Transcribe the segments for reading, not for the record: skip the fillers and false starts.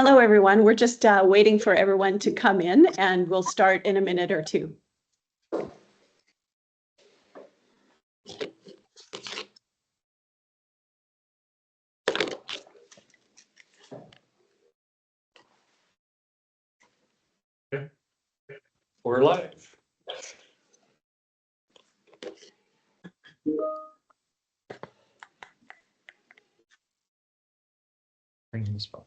Hello, everyone. We're just waiting for everyone to come in, and we'll start in a minute or two. We're live. Bring this phone.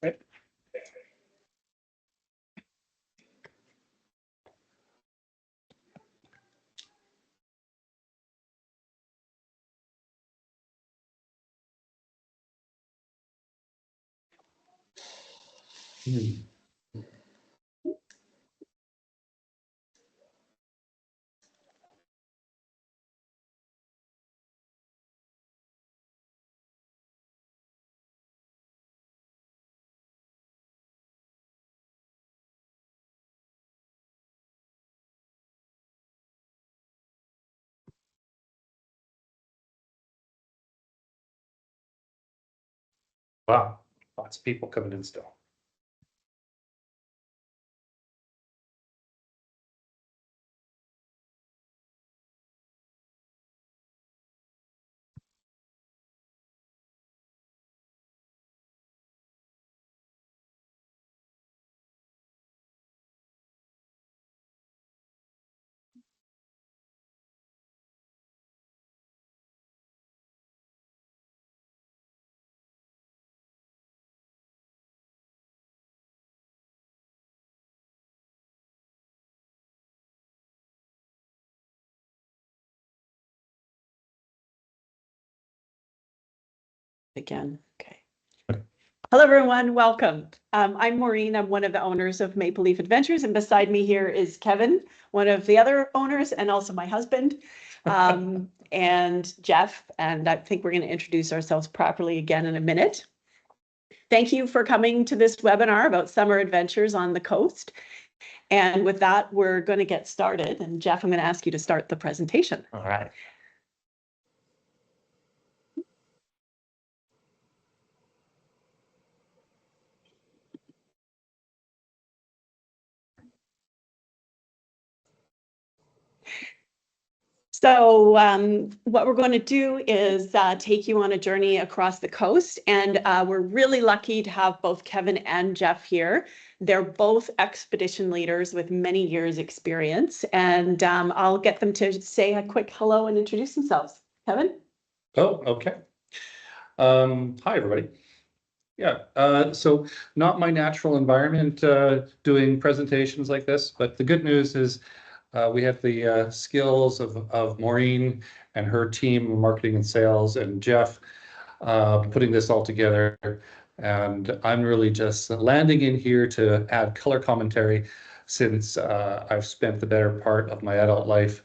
Right. Wow, lots of people coming in still. Again. Okay. Hello, everyone. Welcome. I'm Maureen. I'm one of the owners of Maple Leaf Adventures, and beside me here is Kevin, one of the other owners, and also my husband, and Jeff. And I think we're going to introduce ourselves properly again in a minute. Thank you for coming to this webinar about summer adventures on the coast. And with that, we're going to get started. And Jeff, I'm going to ask you to start the presentation. All right. So what we're going to do is take you on a journey across the coast. And we're really lucky to have both Kevin and Jeff here. They're both expedition leaders with many years experience. And I'll get them to say a quick hello and introduce themselves. Kevin? Oh, okay. Hi, everybody. Yeah, so not my natural environment doing presentations like this, but the good news is we have the skills of Maureen and her team of marketing and sales, and Jeff putting this all together. And I'm really just landing in here to add color commentary since I've spent the better part of my adult life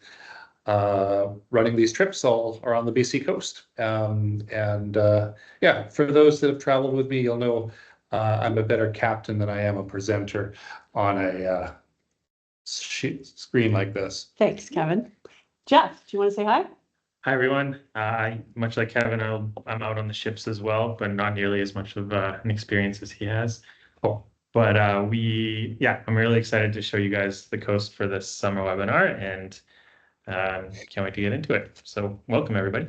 running these trips all around the BC coast. Yeah, for those that have traveled with me, you'll know I'm a better captain than I am a presenter on a screen like this. Thanks, Kevin. Jeff, do you want to say hi? Hi, everyone. Much like Kevin, I'm out on the ships as well, but not nearly as much of an experience as he has. Oh. But I'm really excited to show you guys the coast for this summer webinar, and can't wait to get into it. So welcome, everybody.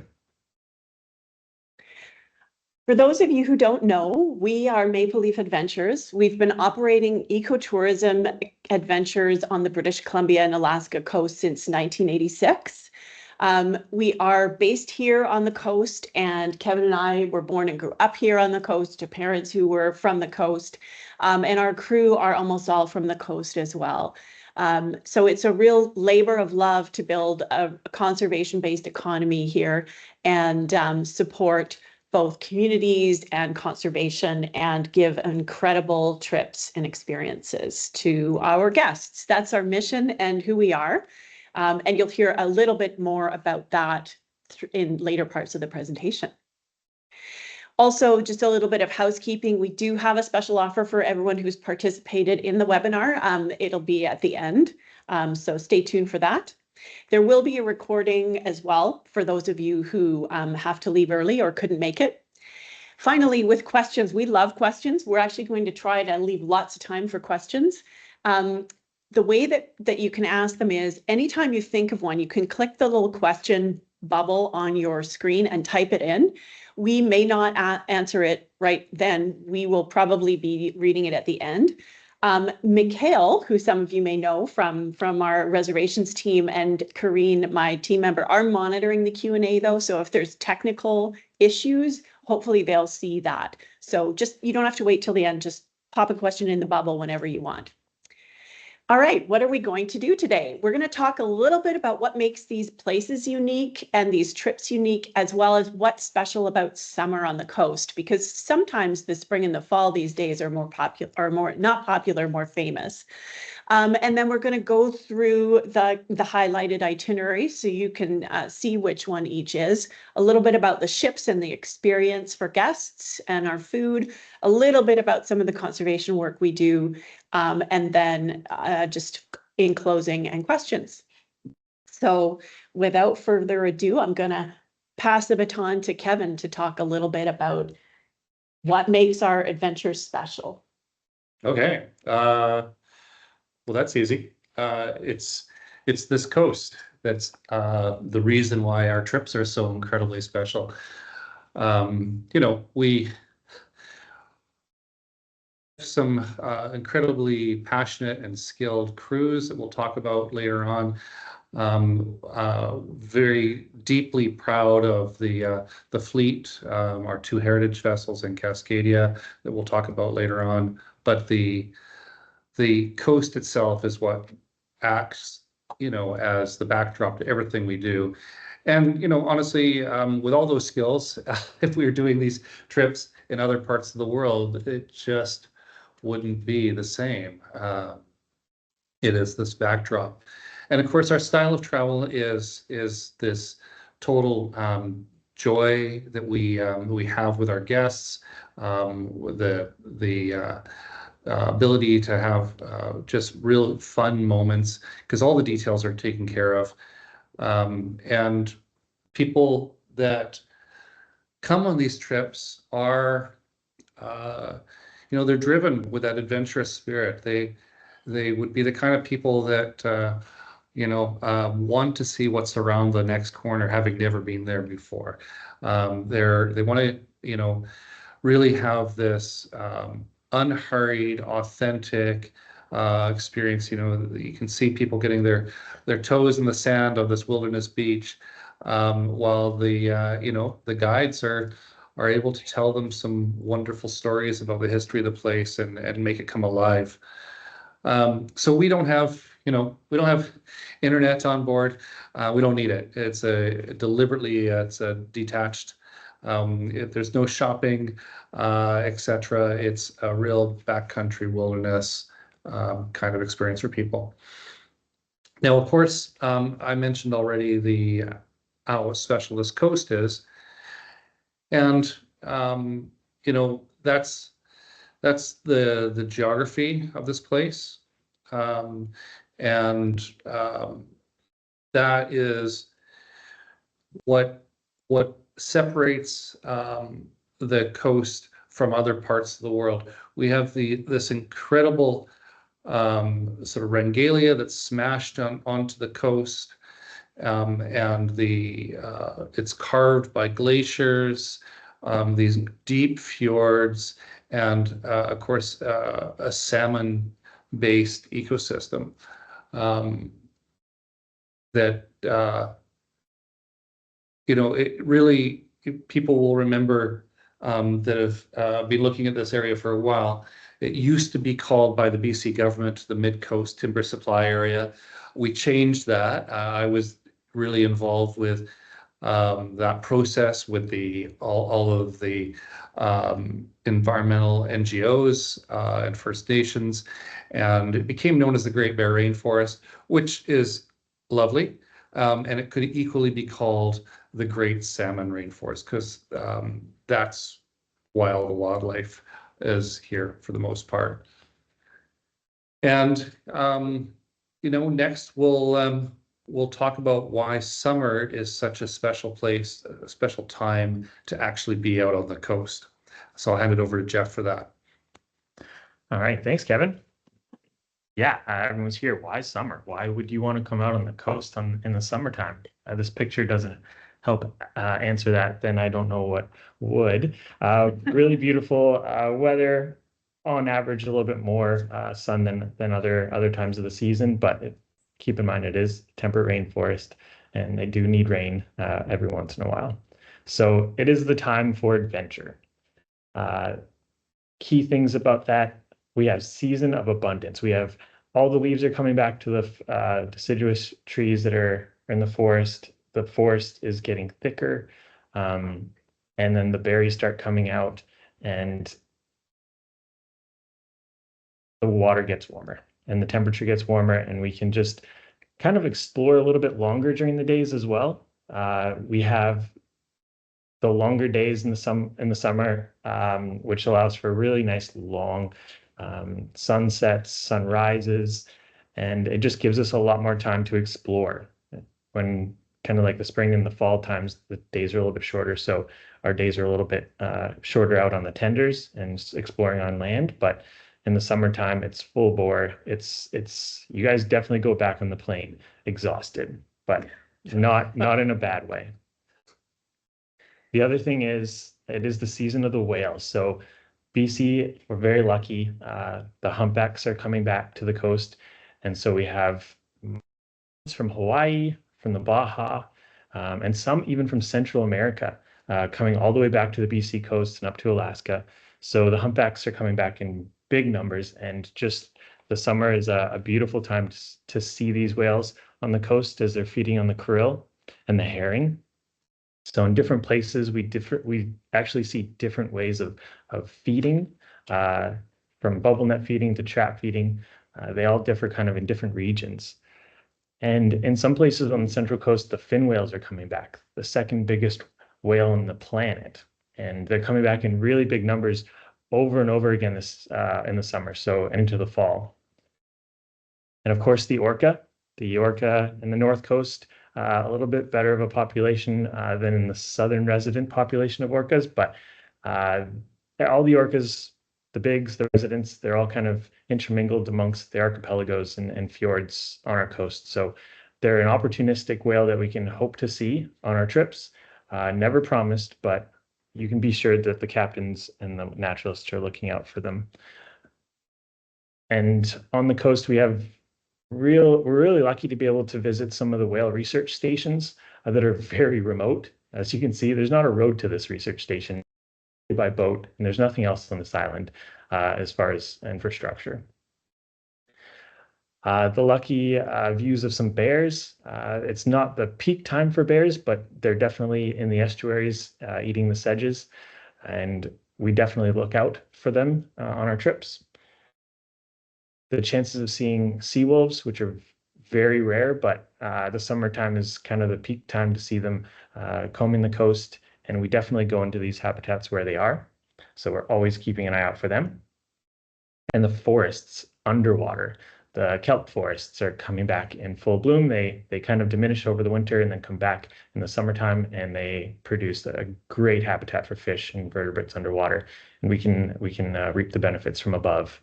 For those of you who don't know, we are Maple Leaf Adventures. We've been operating ecotourism adventures on the British Columbia and Alaska coast since 1986. We are based here on the coast, and Kevin and I were born and grew up here on the coast to parents who were from the coast, and our crew are almost all from the coast as well. So it's a real labor of love to build a conservation-based economy here and support both communities and conservation and give incredible trips and experiences to our guests. That's our mission and who we are. And you'll hear a little bit more about that in later parts of the presentation. Also, just a little bit of housekeeping. We do have a special offer for everyone who's participated in the webinar. It'll be at the end, so stay tuned for that. There will be a recording as well for those of you who have to leave early or couldn't make it. Finally, with questions, we love questions. We're actually going to try to leave lots of time for questions. The way that you can ask them is anytime you think of one, you can click the little question bubble on your screen and type it in. We may not answer it right then. We will probably be reading it at the end. Mikhail, who some of you may know from our reservations team, and Karine, my team member, are monitoring the Q&A though. So if there's technical issues, hopefully they'll see that. So just, you don't have to wait till the end. Just pop a question in the bubble whenever you want. All right, what are we going to do today? We're going to talk a little bit about what makes these places unique and these trips unique, as well as what's special about summer on the coast, because sometimes the spring and the fall these days are more popular, or more not popular, more famous. And then we're going to go through the highlighted itinerary so you can see which one each is, a little bit about the ships and the experience for guests and our food, a little bit about some of the conservation work we do, and then just in closing and questions. So without further ado, I'm going to pass the baton to Kevin to talk a little bit about what makes our adventures special. Okay. Well, that's easy. It's this coast that's the reason why our trips are so incredibly special. We have some incredibly passionate and skilled crews that we'll talk about later on. Very deeply proud of the fleet, our two heritage vessels in Cascadia that we'll talk about later on. But the coast itself is what acts, as the backdrop to everything we do. And, honestly, with all those skills, if we were doing these trips in other parts of the world, it just wouldn't be the same. It is this backdrop. And of course, our style of travel is this total joy that we have with our guests, the ability to have just real fun moments because all the details are taken care of. And people that come on these trips are, they're driven with that adventurous spirit. They would be the kind of people that, want to see what's around the next corner, having never been there before. They want to, really have this unhurried, authentic experience. You can see people getting their toes in the sand on this wilderness beach, while the guides are able to tell them some wonderful stories about the history of the place and make it come alive. So we don't have internet on board. We don't need it. It's it's a detached. There's no shopping, etc. It's a real backcountry wilderness kind of experience for people. Now, of course, I mentioned already how special this coast is, and that's the geography of this place, and that is what separates the coast from other parts of the world. We have this incredible sort of regalia that's smashed onto the coast, and it's carved by glaciers, these deep fjords, and of course a salmon-based ecosystem that it really, people will remember that have been looking at this area for a while. It used to be called by the BC government the Mid-Coast Timber Supply Area. We changed that. I was really involved with that process with all of the environmental NGOs and First Nations, and it became known as the Great Bear Rainforest, which is lovely. And it could equally be called the Great Salmon Rainforest, because that's wild wildlife is here for the most part. And next we'll talk about why summer is such a special place, a special time to actually be out on the coast. So I'll hand it over to Jeff for that. All right, thanks, Kevin. Yeah, everyone's here. Why summer? Why would you want to come out on the coast in the summertime? This picture doesn't help answer that. Then I don't know what would. Really beautiful weather. On average, a little bit more sun than other times of the season, but keep in mind it is temperate rainforest, and they do need rain every once in a while. So it is the time for adventure. Key things about that: we have season of abundance. We have all the leaves are coming back to the deciduous trees that are in the forest. The forest is getting thicker, and then the berries start coming out, and the water gets warmer and the temperature gets warmer, and we can just kind of explore a little bit longer during the days as well. We have the longer days in the summer, which allows for really nice long sunsets, sunrises, and it just gives us a lot more time to explore. When kind of like the spring and the fall times, the days are a little bit shorter, so our days are a little bit shorter out on the tenders and exploring on land. But in the summertime, it's full bore. It's you guys definitely go back on the plane exhausted, but not in a bad way. The other thing is, it is the season of the whales. So BC, we're very lucky. The humpbacks are coming back to the coast. And so we have from Hawaii, from the Baja, and some even from Central America, coming all the way back to the BC coast and up to Alaska. So the humpbacks are coming back in big numbers, and just the summer is a beautiful time to see these whales on the coast as they're feeding on the krill and the herring. So in different places, we actually see different ways of feeding, from bubble net feeding to trap feeding. They all differ kind of in different regions. And in some places on the Central Coast, the fin whales are coming back, the second biggest whale on the planet. And they're coming back in really big numbers over and over again in the summer, so into the fall. And of course, the orca in the North Coast, a little bit better of a population than in the southern resident population of orcas, but all the orcas, the bigs, the residents, they're all kind of intermingled amongst the archipelagos and fjords on our coast. So they're an opportunistic whale that we can hope to see on our trips. Never promised, but you can be sure that the captains and the naturalists are looking out for them. And on the coast, we're really lucky to be able to visit some of the whale research stations that are very remote. As you can see, there's not a road to this research station by boat, and there's nothing else on this island as far as infrastructure. The lucky views of some bears. It's not the peak time for bears, but they're definitely in the estuaries eating the sedges, and we definitely look out for them on our trips. The chances of seeing sea wolves, which are very rare, but the summertime is kind of the peak time to see them combing the coast, and we definitely go into these habitats where they are. So we're always keeping an eye out for them. And the forests underwater, the kelp forests are coming back in full bloom. They kind of diminish over the winter and then come back in the summertime, and they produce a great habitat for fish and vertebrates underwater. And we can reap the benefits from above.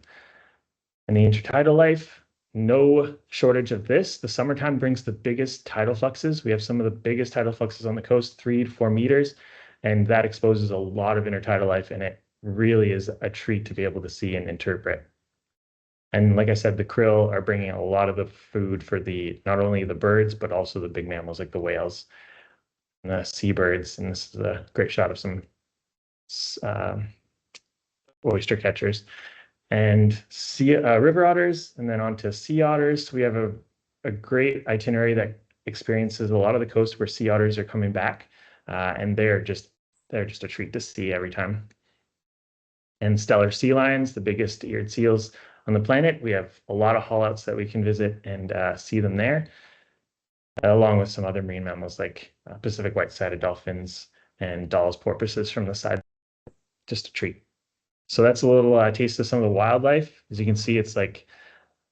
And the intertidal life, no shortage of this. The summertime brings the biggest tidal fluxes. We have some of the biggest tidal fluxes on the coast, 3 to 4 meters, and that exposes a lot of intertidal life, and it really is a treat to be able to see and interpret. And like I said, the krill are bringing a lot of the food for not only the birds, but also the big mammals like the whales and the seabirds. And this is a great shot of some oyster catchers. and river otters, and then onto sea otters. We have a great itinerary that experiences a lot of the coast where sea otters are coming back, and they're just a treat to see every time. And stellar sea lions, the biggest eared seals on the planet. We have a lot of haulouts that we can visit and see them there, along with some other marine mammals like Pacific white-sided dolphins and Dall's porpoises from the side. Just a treat. So that's a little taste of some of the wildlife. As you can see, it's like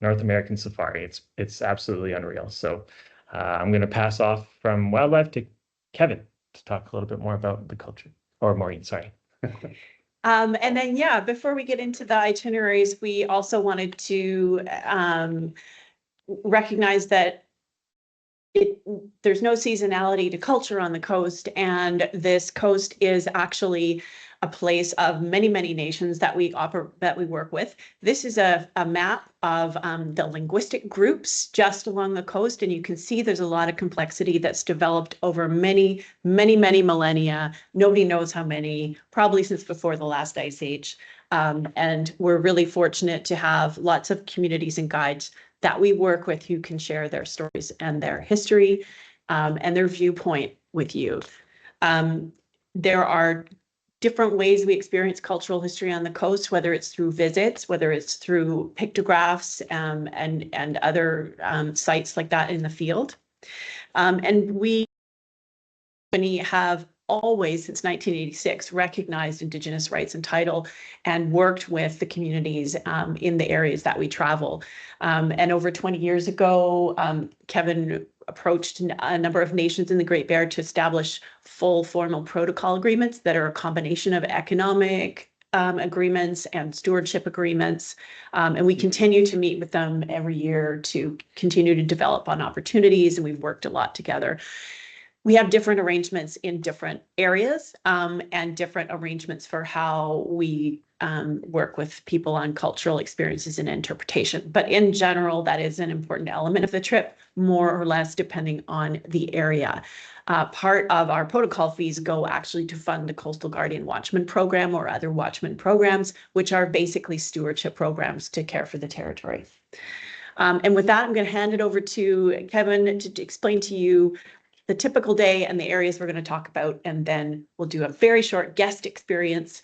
North American safari. It's absolutely unreal. So I'm going to pass off from wildlife to Kevin to talk a little bit more about the culture, or Maureen, sorry. And then, yeah, before we get into the itineraries, we also wanted to recognize that there's no seasonality to culture on the coast, and this coast is actually a place of many, many nations that we work with. This is a map of the linguistic groups just along the coast, and you can see there's a lot of complexity that's developed over many, many, many millennia. Nobody knows how many, probably since before the last ice age. And we're really fortunate to have lots of communities and guides that we work with who can share their stories and their history and their viewpoint with you. There are different ways we experience cultural history on the coast, whether it's through visits, whether it's through pictographs and other sites like that in the field. And we have always, since 1986, recognized Indigenous rights and title and worked with the communities in the areas that we travel. And over 20 years ago, Kevin approached a number of nations in the Great Bear to establish full formal protocol agreements that are a combination of economic agreements and stewardship agreements. And we continue to meet with them every year to continue to develop on opportunities, and we've worked a lot together. We have different arrangements in different areas and different arrangements for how we work with people on cultural experiences and interpretation. But in general, that is an important element of the trip, more or less depending on the area. Part of our protocol fees go actually to fund the Coastal Guardian Watchman Program or other Watchman programs, which are basically stewardship programs to care for the territory. And with that, I'm going to hand it over to Kevin to explain to you the typical day and the areas we're going to talk about, and then we'll do a very short guest experience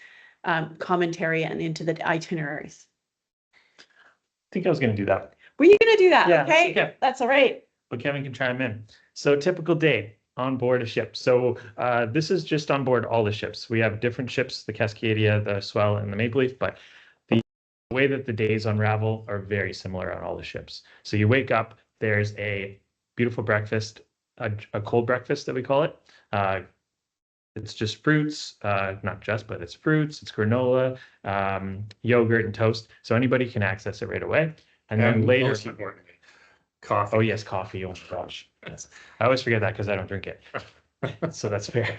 commentary and into the itineraries. I think I was going to do that. Were you going to do that? Yeah, okay, that's all right. But Kevin can chime in. So typical day on board a ship. So this is just on board all the ships. We have different ships, the Cascadia, the Swell, and the Maple Leaf, but the way that the days unravel are very similar on all the ships. So you wake up, there's a beautiful breakfast, a cold breakfast that we call it. It's just fruits, not just, but it's fruits, it's granola, yogurt, and toast. So anybody can access it right away. And then later, most importantly, coffee. oh yes, coffee. Oh my gosh, yes. I always forget that because I don't drink it. So that's fair.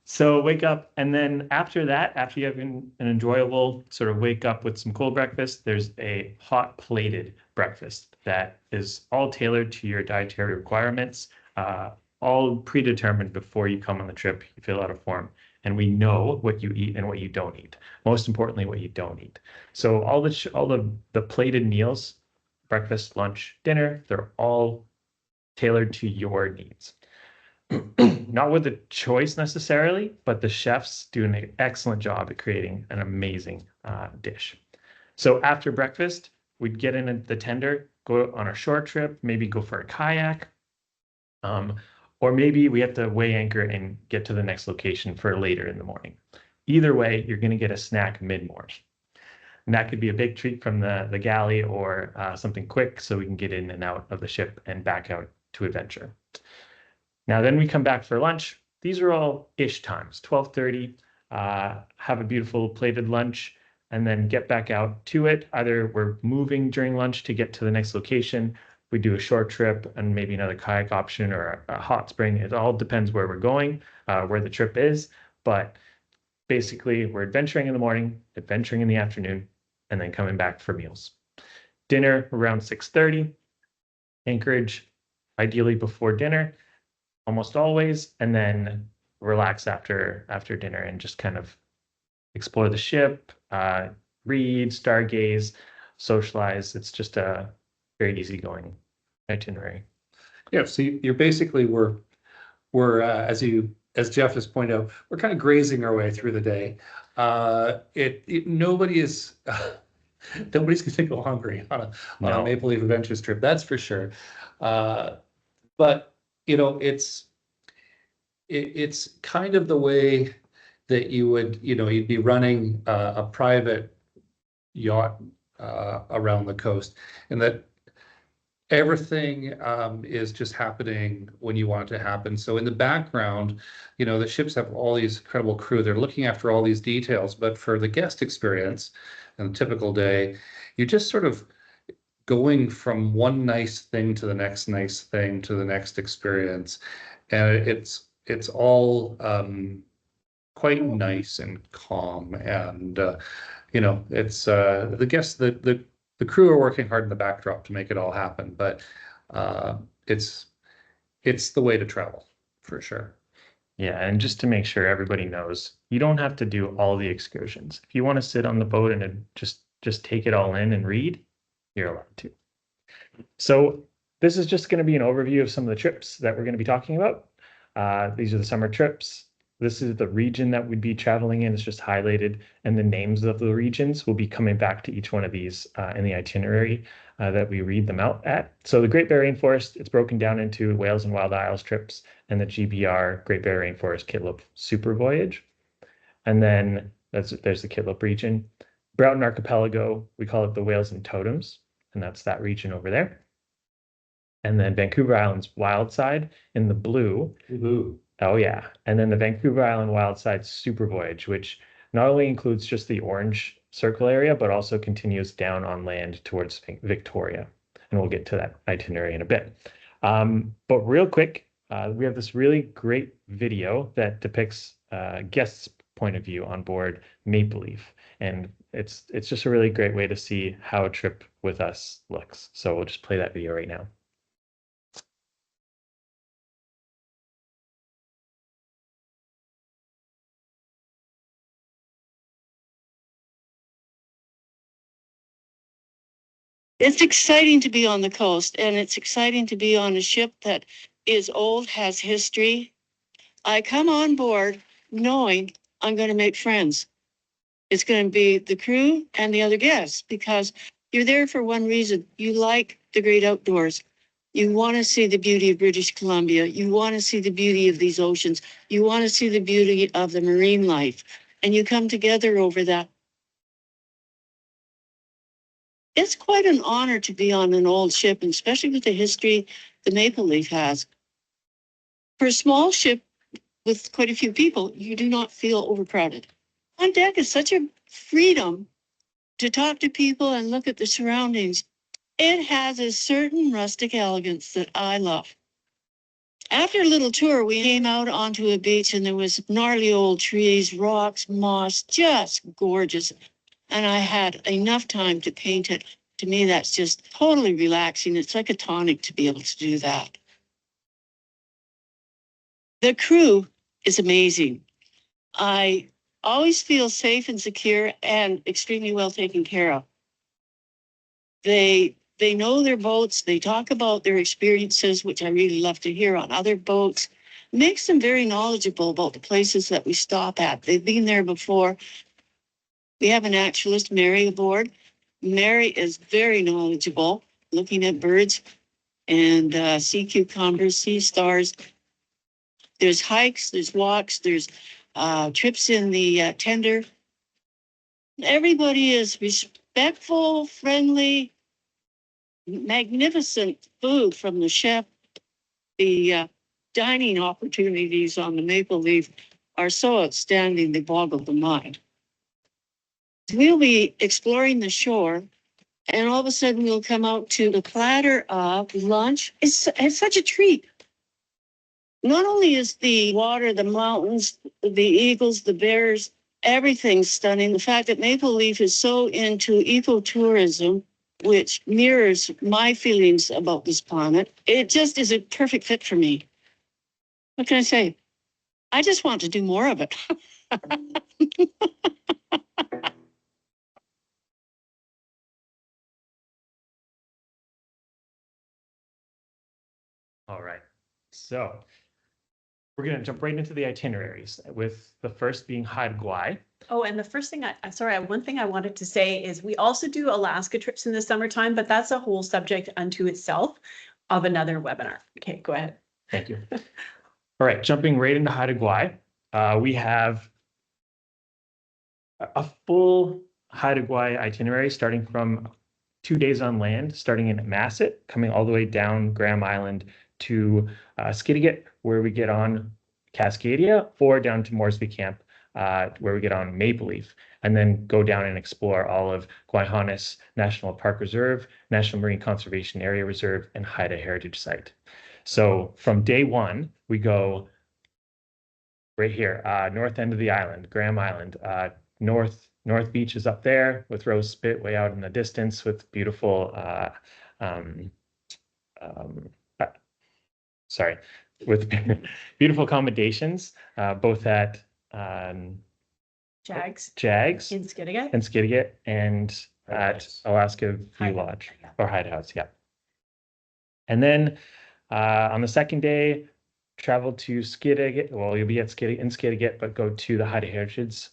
So wake up, and then after that, after you have an enjoyable sort of wake up with some cold breakfast, there's a hot plated breakfast that is all tailored to your dietary requirements, all predetermined before you come on the trip. You fill out a form, and we know what you eat and what you don't eat. Most importantly, what you don't eat. So all the plated meals, breakfast, lunch, dinner, they're all tailored to your needs. Not with a choice necessarily, but the chefs do an excellent job at creating an amazing dish. So after breakfast, we'd get in the tender, go on a short trip, maybe go for a kayak, or maybe we have to weigh anchor and get to the next location for later in the morning. Either way, you're going to get a snack mid-morning. And that could be a big treat from the galley or something quick so we can get in and out of the ship and back out to adventure. Now, then we come back for lunch. These are all ish times, 12:30, have a beautiful plated lunch, and then get back out to it. Either we're moving during lunch to get to the next location, we do a short trip and maybe another kayak option or a hot spring. It all depends where we're going, where the trip is. But basically, we're adventuring in the morning, adventuring in the afternoon, and then coming back for meals. Dinner around 6:30, anchorage ideally before dinner, almost always, and then relax after dinner and just kind of explore the ship, read, stargaze, socialize. It's just a very easygoing itinerary. Yeah, so you're basically as Jeff has pointed out, we're kind of grazing our way through the day. Nobody is nobody's going to go hungry on a No. Maple Leaf Adventures trip, that's for sure. But you know, it's kind of the way that you'd be running a private yacht around the coast, and that everything is just happening when you want it to happen. So in the background, the ships have all these incredible crew. They're looking after all these details, but for the guest experience and a typical day, you're just sort of going from one nice thing to the next nice thing to the next experience. And it's all quite nice and calm. And, it's the guests, the crew are working hard in the backdrop to make it all happen, but it's the way to travel for sure. Yeah, and just to make sure everybody knows, you don't have to do all the excursions. If you want to sit on the boat and just take it all in and read, you're allowed to. So this is just going to be an overview of some of the trips that we're going to be talking about. These are the summer trips. This is the region that we'd be traveling in. It's just highlighted, and the names of the regions will be coming back to each one of these in the itinerary that we read them out at. So the Great Bear Rainforest, it's broken down into Whales and Wild Isles trips and the GBR Great Bear Rainforest Kitlip Super Voyage. And then there's the Kitlip region. Broughton Archipelago, we call it the Whales and Totems, and that's that region over there. And then Vancouver Island's Wild Side in the blue. Ooh. Oh yeah. And then the Vancouver Island Wild Side Super Voyage, which not only includes just the orange circle area, but also continues down on land towards Victoria. And we'll get to that itinerary in a bit. But real quick, we have this really great video that depicts guests' point of view on board Maple Leaf. And it's just a really great way to see how a trip with us looks. So we'll just play that video right now. It's exciting to be on the coast, and it's exciting to be on a ship that is old, has history. I come on board knowing I'm going to make friends. It's going to be the crew and the other guests, because you're there for one reason. You like the great outdoors. You want to see the beauty of British Columbia. You want to see the beauty of these oceans. You want to see the beauty of the marine life. And you come together over that. It's quite an honor to be on an old ship, and especially with the history the Maple Leaf has. For a small ship with quite a few people, you do not feel overcrowded. On deck is such a freedom to talk to people and look at the surroundings. It has a certain rustic elegance that I love. After a little tour, we came out onto a beach, and there was gnarly old trees, rocks, moss, just gorgeous. And I had enough time to paint it. To me, that's just totally relaxing. It's like a tonic to be able to do that. The crew is amazing. I always feel safe and secure and extremely well taken care of. They know their boats. They talk about their experiences, which I really love to hear on other boats. Makes them very knowledgeable about the places that we stop at. They've been there before. We have a naturalist, Mary, aboard. Mary is very knowledgeable, looking at birds and sea cucumbers, sea stars. There's hikes, there's walks, there's trips in the tender. Everybody is respectful, friendly, magnificent food from the chef. The dining opportunities on the Maple Leaf are so outstanding, they boggle the mind. We'll be exploring the shore, and all of a sudden we'll come out to the platter of lunch. It's such a treat. Not only is the water, the mountains, the eagles, the bears, everything stunning. The fact that Maple Leaf is so into ecotourism, which mirrors my feelings about this planet, it just is a perfect fit for me. What can I say? I just want to do more of it. All right. So we're going to jump right into the itineraries, with the first being Haida Gwaii. Oh, and the first thing one thing I wanted to say is we also do Alaska trips in the summertime, but that's a whole subject unto itself of another webinar. Okay, go ahead. Thank you. All right, jumping right into Haida Gwaii. We have a full Haida Gwaii itinerary starting from 2 days on land, starting in Masset, coming all the way down Graham Island to Skidegate, where we get on Cascadia, or down to Moresby Camp, where we get on Maple Leaf, and then go down and explore all of Guayhanas National Park Reserve, National Marine Conservation Area Reserve, and Haida Heritage Site. So from day one, we go right here, north end of the island, Graham Island. North Beach is up there, with Rose Spit way out in the distance, with beautiful with beautiful accommodations, both at Jags Jags in Skidegate. and Skidegate, and at Alaska View Hideout, Lodge, yeah. or Hideouts, yeah. And then on the second day, travel to Skidegate. Well, you'll be at Skidegate, but go to the Haida Heritage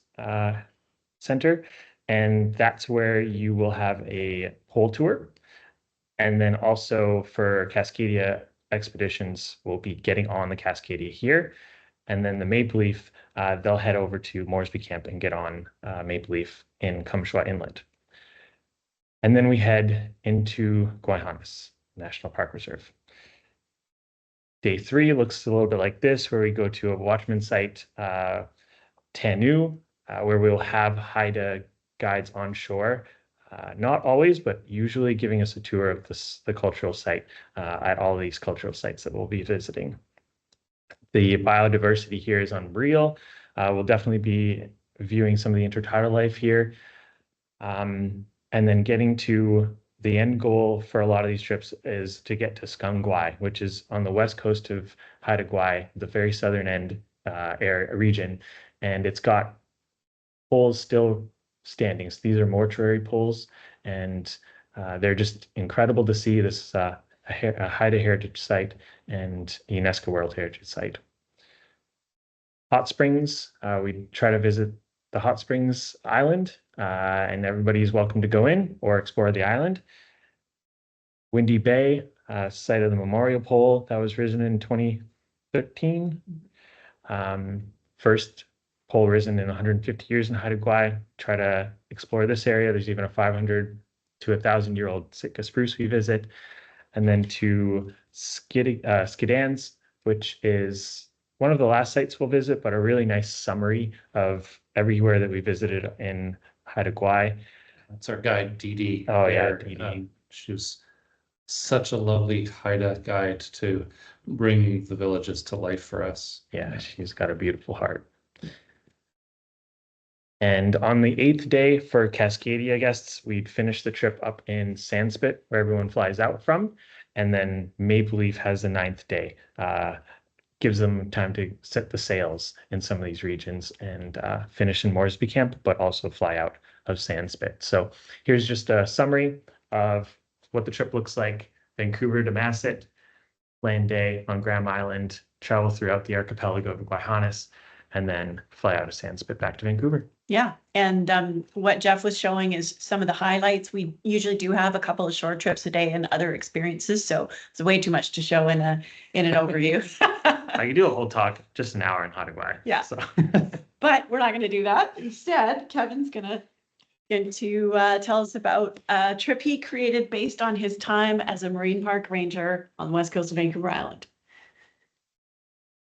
Center, and that's where you will have a pole tour. And then also for Cascadia expeditions, we'll be getting on the Cascadia here. And then the Maple Leaf, they'll head over to Moresby Camp and get on Maple Leaf in Kumshwa Inlet. And then we head into Guayhanas National Park Reserve. Day 3 looks a little bit like this, where we go to a watchman site, Tanu, where we'll have Haida guides on shore. Not always, but usually giving us a tour of the cultural site at all these cultural sites that we'll be visiting. The biodiversity here is unreal. We'll definitely be viewing some of the intertidal life here. And then getting to the end goal for a lot of these trips is to get to Skungwai, which is on the west coast of Haida Gwaii, the very southern end region. And it's got poles still standing. So these are mortuary poles, and they're just incredible to see. This a Haida Heritage Site and a UNESCO World Heritage Site. Hot Springs, we try to visit the Hot Springs Island, and everybody's welcome to go in or explore the island. Windy Bay, site of the memorial pole that was risen in 2013. First pole risen in 150 years in Haida Gwaii. Try to explore this area. There's even a 500 to 1,000-year-old Sitka spruce we visit. And then to Skidans, which is one of the last sites we'll visit, but a really nice summary of everywhere that we visited in Haida Gwaii. That's our guide, Dee Dee. Oh, yeah, Dee Dee. She's such a lovely Haida guide to bring the villages to life for us. Yeah, she's got a beautiful heart. And on the 8th day for Cascadia guests, we'd finish the trip up in Sandspit, where everyone flies out from. And then Maple Leaf has the 9th day. Gives them time to set the sails in some of these regions and finish in Moresby Camp, but also fly out of Sandspit. So here's just a summary of what the trip looks like. Vancouver to Masset, land day on Graham Island, travel throughout the archipelago of Guayhanas, and then fly out of Sandspit back to Vancouver. Yeah, and what Jeff was showing is some of the highlights. We usually do have a couple of short trips a day and other experiences, so it's way too much to show in an overview. I could do a whole talk, just an hour in Haida Gwaii. Yeah. So. But we're not going to do that. Instead, Kevin's going to tell us about a trip he created based on his time as a marine park ranger on the west coast of Vancouver Island.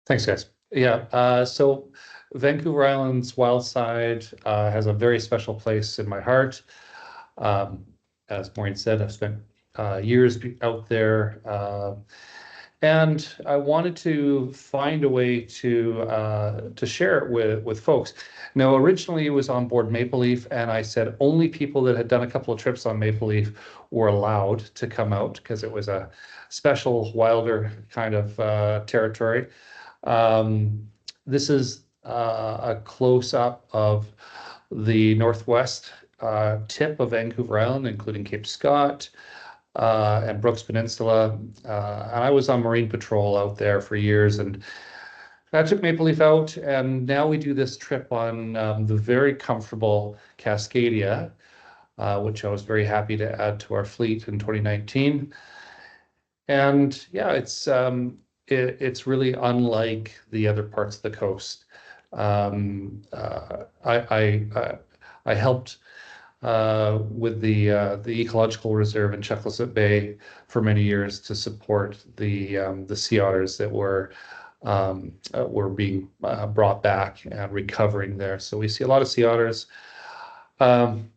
Thanks, guys. Yeah, so Vancouver Island's wild side has a very special place in my heart. As Maureen said, I've spent years out there, and I wanted to find a way to share it with folks. Now, originally it was on board Maple Leaf, and I said only people that had done a couple of trips on Maple Leaf were allowed to come out because it was a special wilder kind of territory. This is a close-up of the northwest tip of Vancouver Island, including Cape Scott, and Brooks Peninsula. And I was on Marine Patrol out there for years, and I took Maple Leaf out, and now we do this trip on the very comfortable Cascadia, which I was very happy to add to our fleet in 2019. And yeah, it's really unlike the other parts of the coast. Um, uh, I, I I helped with the ecological reserve in Checklisset Bay for many years to support the sea otters that were being brought back and recovering there. So we see a lot of sea otters. Um,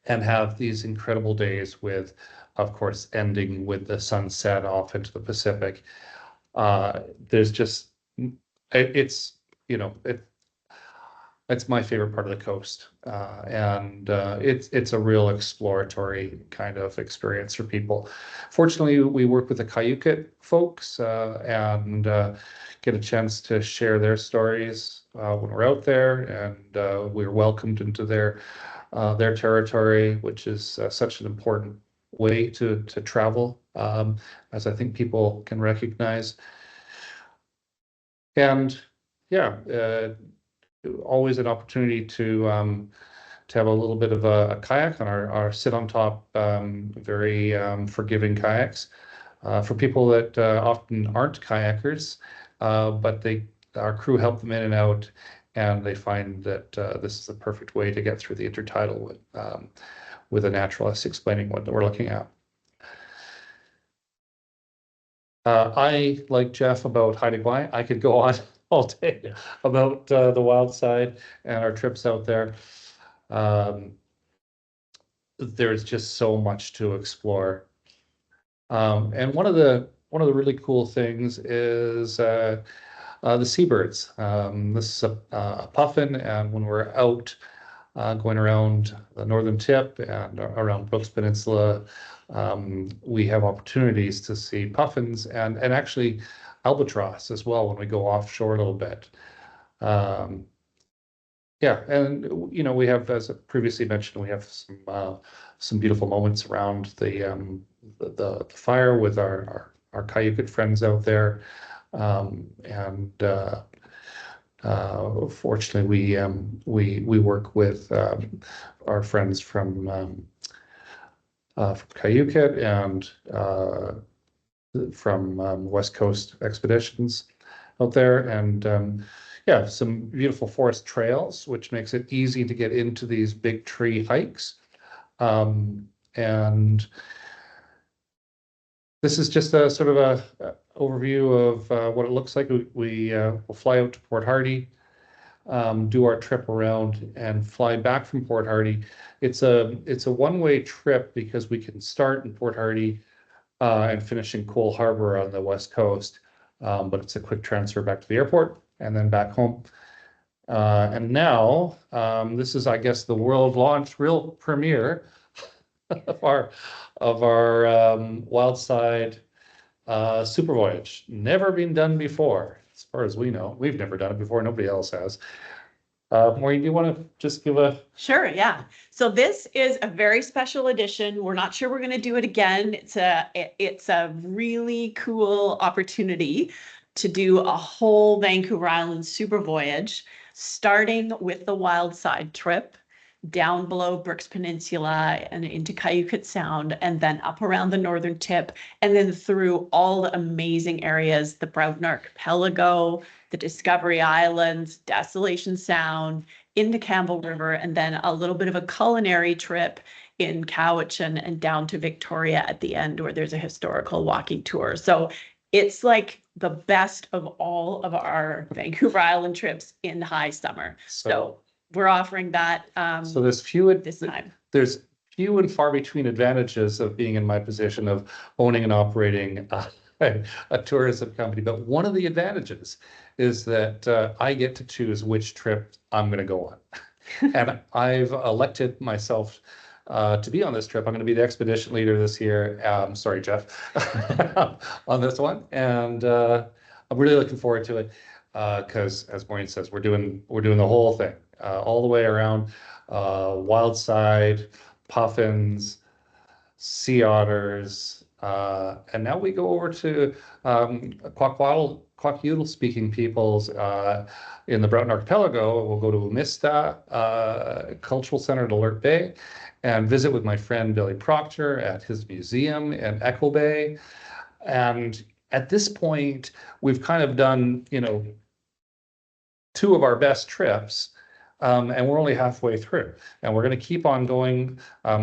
and have these incredible days with, of course, ending with the sunset off into the Pacific. There's just it's you know it's my favorite part of the coast, and it's a real exploratory kind of experience for people. Fortunately, we work with the Cayucit folks and get a chance to share their stories when we're out there, and we're welcomed into their territory, which is such an important way to travel, as I think people can recognize. And yeah, always an opportunity to have a little bit of a kayak on our sit on top, very forgiving kayaks for people that often aren't kayakers, but our crew help them in and out, and they find that this is the perfect way to get through the intertidal with a naturalist explaining what we're looking at. I, like Jeff, about Haida Gwaii. I could go on all day about the wild side and our trips out there. There's just so much to explore. And one of the really cool things is the seabirds. This is a puffin, and when we're out going around the northern tip and around Brooks Peninsula, we have opportunities to see puffins and actually albatross as well when we go offshore a little bit. Yeah, and we have, as I previously mentioned, we have some beautiful moments around the fire with our Cayucit friends out there, and fortunately, we work with our friends from Cayucit and from West Coast Expeditions out there, and yeah, some beautiful forest trails, which makes it easy to get into these big tree hikes. And this is just a sort of a overview of what it looks like. We'll fly out to Port Hardy, do our trip around, and fly back from Port Hardy. It's a one-way trip because we can start in Port Hardy and finish in Cole Harbor on the west coast, but it's a quick transfer back to the airport and then back home. And now this is, I guess, the world launch, real premiere of our wild side super voyage. Never been done before, as far as we know. We've never done it before. Nobody else has. Maureen, do you want to just give a... Sure, yeah. So this is a very special edition. We're not sure we're going to do it again. It's a really cool opportunity to do a whole Vancouver Island super voyage, starting with the wild side trip down below Brooks Peninsula and into Cayucit Sound, and then up around the northern tip, and then through all the amazing areas, the Broughton Archipelago, the Discovery Islands, Desolation Sound, into Campbell River, and then a little bit of a culinary trip in Cowichan and down to Victoria at the end, where there's a historical walking tour. So it's like the best of all of our Vancouver Island trips in high summer. So we're offering that So there's this time. There's few and far between advantages of being in my position of owning and operating a tourism company. But one of the advantages is that I get to choose which trip I'm going to go on. And I've elected myself to be on this trip. I'm going to be the expedition leader this year. Sorry, Jeff, on this one. And I'm really looking forward to it because, as Maureen says, we're doing the whole thing. All the way around, wild side, puffins, sea otters, and now we go over to Kwakiutl speaking peoples in the Broughton Archipelago. We'll go to Umista Cultural Center at Alert Bay and visit with my friend Billy Proctor at his museum in Echo Bay. And at this point, we've kind of done, you know, two of our best trips, and we're only halfway through. And we're going to keep on going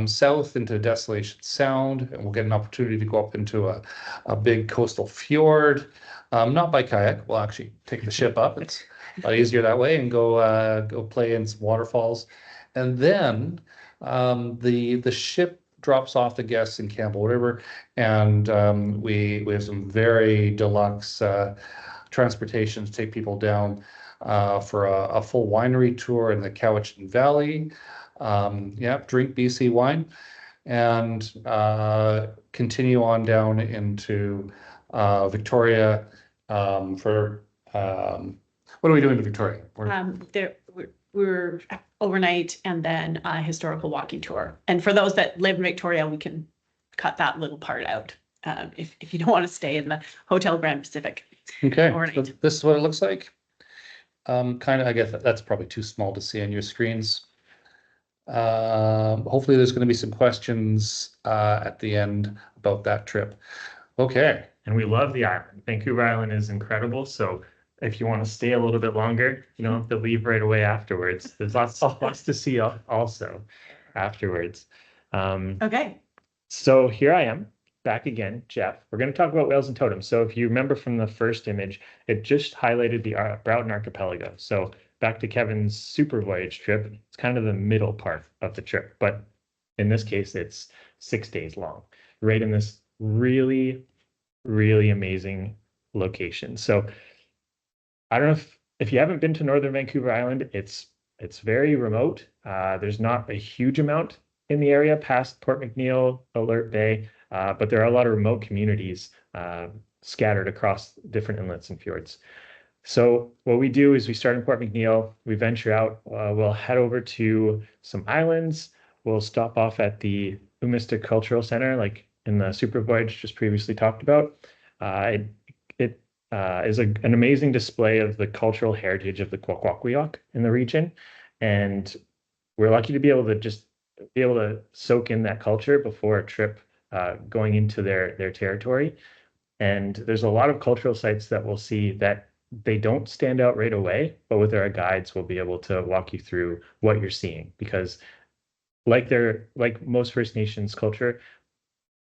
south into Desolation Sound, and we'll get an opportunity to go up into a big coastal fjord, not by kayak. We'll actually take the ship up. It's a lot easier that way, and go play in some waterfalls. And then the ship drops off the guests in Campbell River, and we have some very deluxe transportation to take people down for a full winery tour in the Cowichan Valley. Yeah, drink BC wine, and continue on down into Victoria for what are we doing in Victoria? We're overnight and then a historical walking tour. And for those that live in Victoria, we can cut that little part out if you don't want to stay in the Hotel Grand Pacific. Okay, overnight. so this is what it looks like. Kind of, I guess that's probably too small to see on your screens. Hopefully there's going to be some questions at the end about that trip. Okay. And we love the island. Vancouver Island is incredible. So if you want to stay a little bit longer, you don't have to leave right away afterwards. There's lots to see also afterwards. Okay. So here I am back again, Jeff. We're going to talk about whales and totems. So if you remember from the first image, it just highlighted the Broughton Archipelago. So back to Kevin's super voyage trip, it's kind of the middle part of the trip, but in this case, it's 6 days long, right in this really, really amazing location. So I don't know if you haven't been to Northern Vancouver Island, it's very remote. There's not a huge amount in the area past Port McNeill, Alert Bay, but there are a lot of remote communities scattered across different inlets and fjords. So what we do is we start in Port McNeill, we venture out, we'll head over to some islands, we'll stop off at the Umista Cultural Center, like in the super voyage just previously talked about. It is an amazing display of the cultural heritage of the Kwakwaka'wakw in the region. And we're lucky to be able to soak in that culture before a trip going into their territory. And there's a lot of cultural sites that we'll see that they don't stand out right away, but with our guides, we'll be able to walk you through what you're seeing, because like most First Nations culture,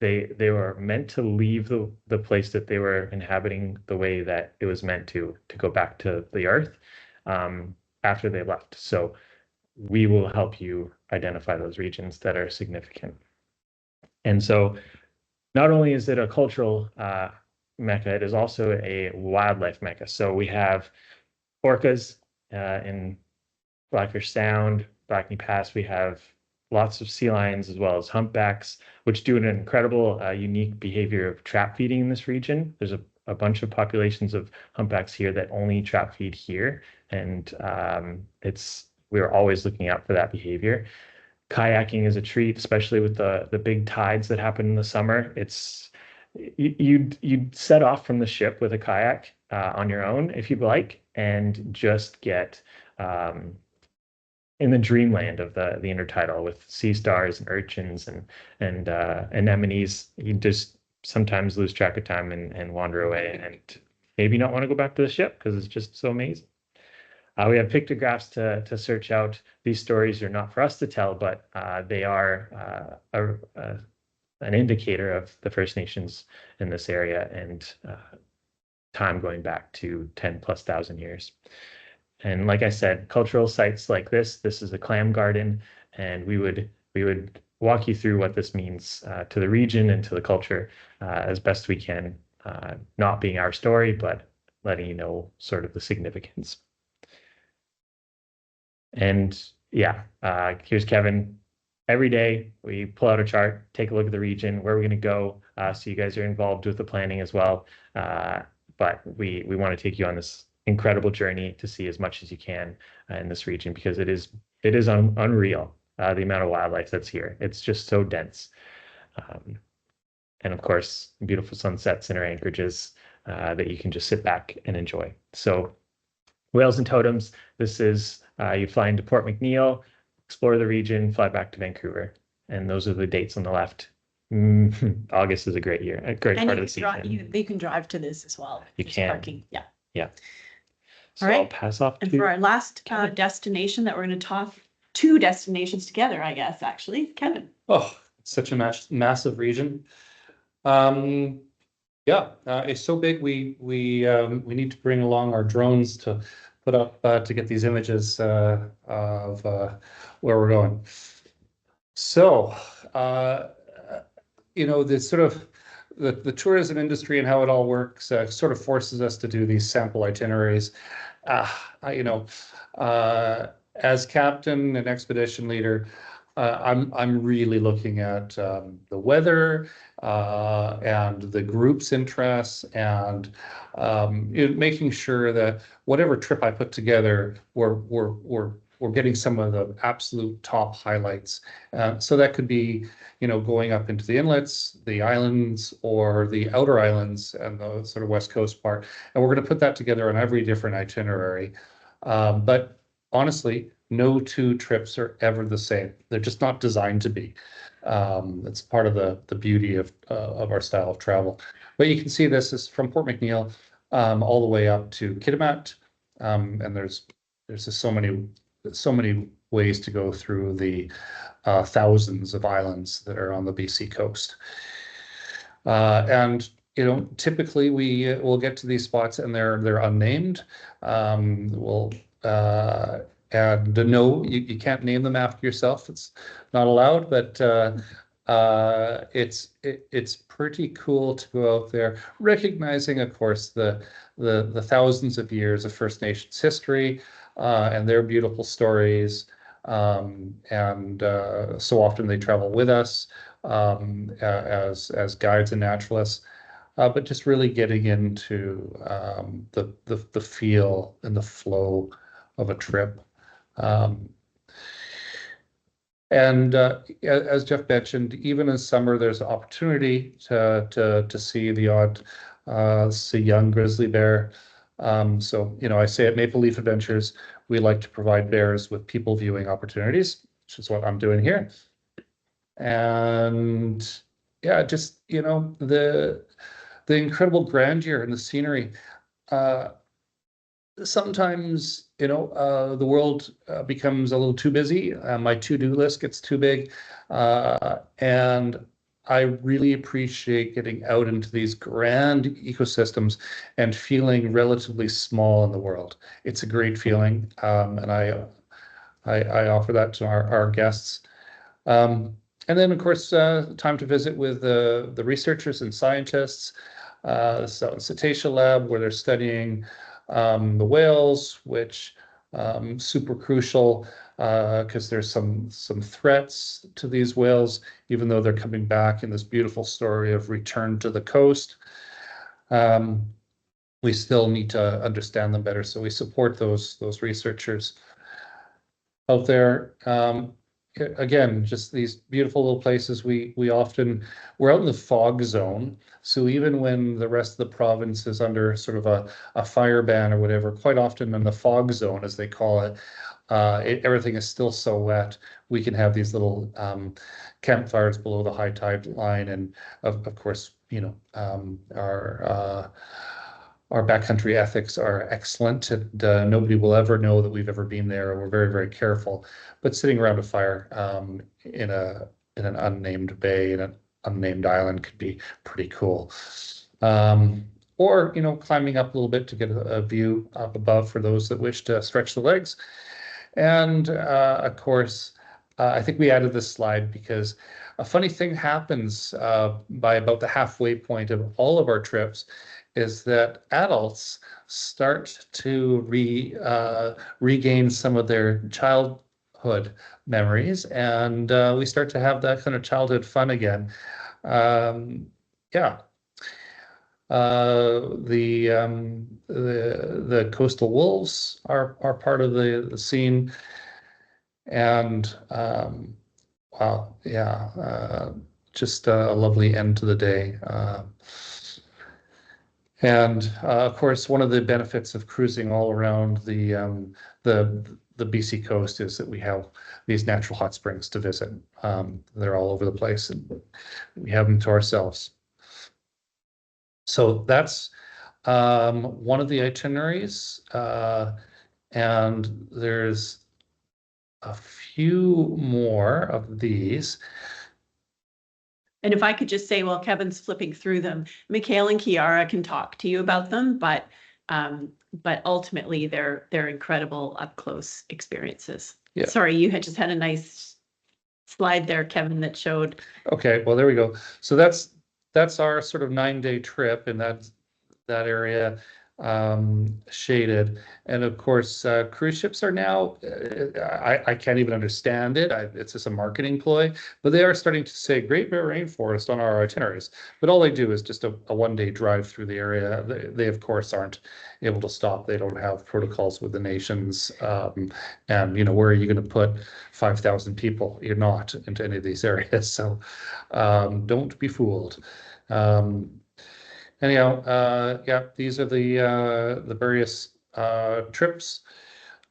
they were meant to leave the place that they were inhabiting the way that it was meant to go back to the earth after they left. So we will help you identify those regions that are significant. And so not only is it a cultural mecca, it is also a wildlife mecca. So we have orcas in Blackfish Sound, Blackney Pass. We have lots of sea lions as well as humpbacks, which do an incredible, unique behavior of trap feeding in this region. There's a bunch of populations of humpbacks here that only trap feed here, and we're always looking out for that behavior. Kayaking is a treat, especially with the big tides that happen in the summer. You'd set off from the ship with a kayak on your own if you'd like, and just get in the dreamland of the intertidal with sea stars and urchins and anemones. You just sometimes lose track of time and wander away, and maybe not want to go back to the ship because it's just so amazing. We have pictographs to search out. These stories are not for us to tell, but they are an indicator of the First Nations in this area and time going back to 10,000+ years. And like I said, cultural sites like this is a clam garden, and we would walk you through what this means to the region and to the culture as best we can, not being our story, but letting you know sort of the significance. And yeah, here's Kevin. Every day we pull out a chart, take a look at the region, where we're going to go, so you guys are involved with the planning as well. But we want to take you on this incredible journey to see as much as you can in this region, because it is unreal, the amount of wildlife that's here. It's just so dense. And of course, beautiful sunsets in our anchorages that you can just sit back and enjoy. So Whales and Totems, this is you fly into Port McNeill, explore the region, fly back to Vancouver. And those are the dates on the left. August is a great year, a great And part you of the can season. you can drive to this as well. You There's can. parking. Yeah. Yeah. So All right. I'll pass off And to for our last destination that we're going to talk, two destinations together, I guess, actually, Kevin. Oh, it's such a massive region. Yeah, it's so big. We need to bring along our drones to put up to get these images of where we're going. So, you know, the sort of the tourism industry and how it all works sort of forces us to do these sample itineraries. You know, as captain and expedition leader, I'm really looking at the weather and the group's interests and making sure that whatever trip I put together, we're getting some of the absolute top highlights. So that could be, you know, going up into the inlets, the islands, or the outer islands and the sort of west coast part. And we're going to put that together on every different itinerary. But honestly, no two trips are ever the same. They're just not designed to be. It's part of the beauty of our style of travel. But you can see this is from Port McNeill all the way up to Kitimat, and there's just so many ways to go through the thousands of islands that are on the BC coast. And you know, typically we will get to these spots and they're unnamed. And no, you can't name them after yourself. It's not allowed, but it's pretty cool to go out there, recognizing, of course, the thousands of years of First Nations history and their beautiful stories. And so often they travel with us as guides and naturalists. But just really getting into the feel and the flow of a trip. And as Jeff mentioned, even in summer, there's an opportunity to see the odd see young grizzly bear. So, you know, I say at Maple Leaf Adventures, we like to provide bears with people viewing opportunities, which is what I'm doing here. And yeah, just, you know, the incredible grandeur and the scenery. Sometimes, you know, the world becomes a little too busy. My to-do list gets too big. And I really appreciate getting out into these grand ecosystems and feeling relatively small in the world. It's a great feeling. And I offer that to our guests. And then, of course, time to visit with the researchers and scientists. So Cetacea Lab, where they're studying the whales, which super crucial because there's some threats to these whales, even though they're coming back in this beautiful story of return to the coast. We still need to understand them better, so we support those researchers out there. Again, just these beautiful little places. We're out in the fog zone. So even when the rest of the province is under sort of a fire ban or whatever, quite often in the fog zone, as they call it, everything is still so wet. We can have these little campfires below the high tide line. And of course, you know, our backcountry ethics are excellent, and nobody will ever know that we've ever been there. We're very, very careful. But sitting around a fire in an unnamed bay in an unnamed island could be pretty cool. Or, you know, climbing up a little bit to get a view up above for those that wish to stretch the legs. And of course, I think we added this slide because a funny thing happens by about the halfway point of all of our trips is that adults start to regain some of their childhood memories, and we start to have that kind of childhood fun again. Yeah. The coastal wolves are part of the scene, and wow, yeah. just a lovely end to the day. And of course, one of the benefits of cruising all around the BC coast is that we have these natural hot springs to visit. They're all over the place, and we have them to ourselves. So that's one of the itineraries, and there's a few more of these. And if I could just say, while Kevin's flipping through them, Mikhail and Kiara can talk to you about them, but ultimately they're incredible up close experiences. Yeah. Sorry, you had just had a nice slide there, Kevin, that showed. Okay, well, there we go. So that's our sort of 9-day trip in that area, shaded. And of course, cruise ships are now, I can't even understand it. It's just a marketing ploy, but they are starting to say Great Bear Rainforest on our itineraries. But all they do is just a 1-day drive through the area. They of course aren't able to stop. They don't have protocols with the nations. And where are you going to put 5,000 people? You're not into any of these areas. So don't be fooled. Anyhow, yeah, these are the various trips,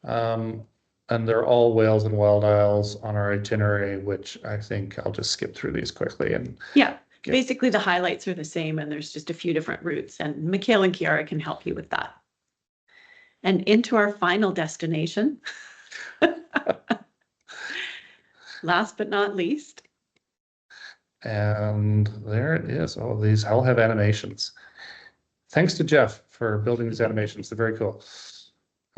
and they're all whales and wild isles on our itinerary, which I think I'll just skip through these quickly. And yeah, basically the highlights are the same, and there's just a few different routes, and Mikhail and Kiara can help you with that. And into our final destination, last but not least. And there it is. Oh, these all have animations. Thanks to Jeff for building these animations. They're very cool.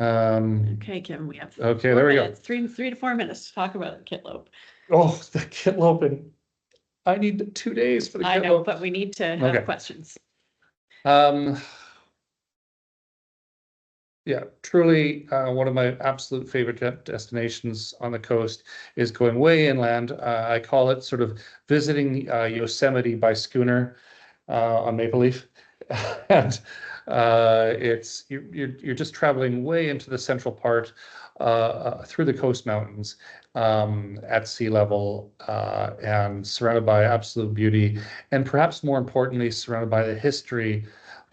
Okay, Kim, we have okay, there we go. 3 to 4 minutes to talk about the kitlope. Oh, the kitlope, and I need 2 days for the kitlope. I know, but we need to have questions. Yeah, truly one of my absolute favorite destinations on the coast is going way inland. I call it sort of visiting Yosemite by schooner on Maple Leaf. And it's you're just traveling way into the central part through the coast mountains at sea level, and surrounded by absolute beauty, and perhaps more importantly, surrounded by the history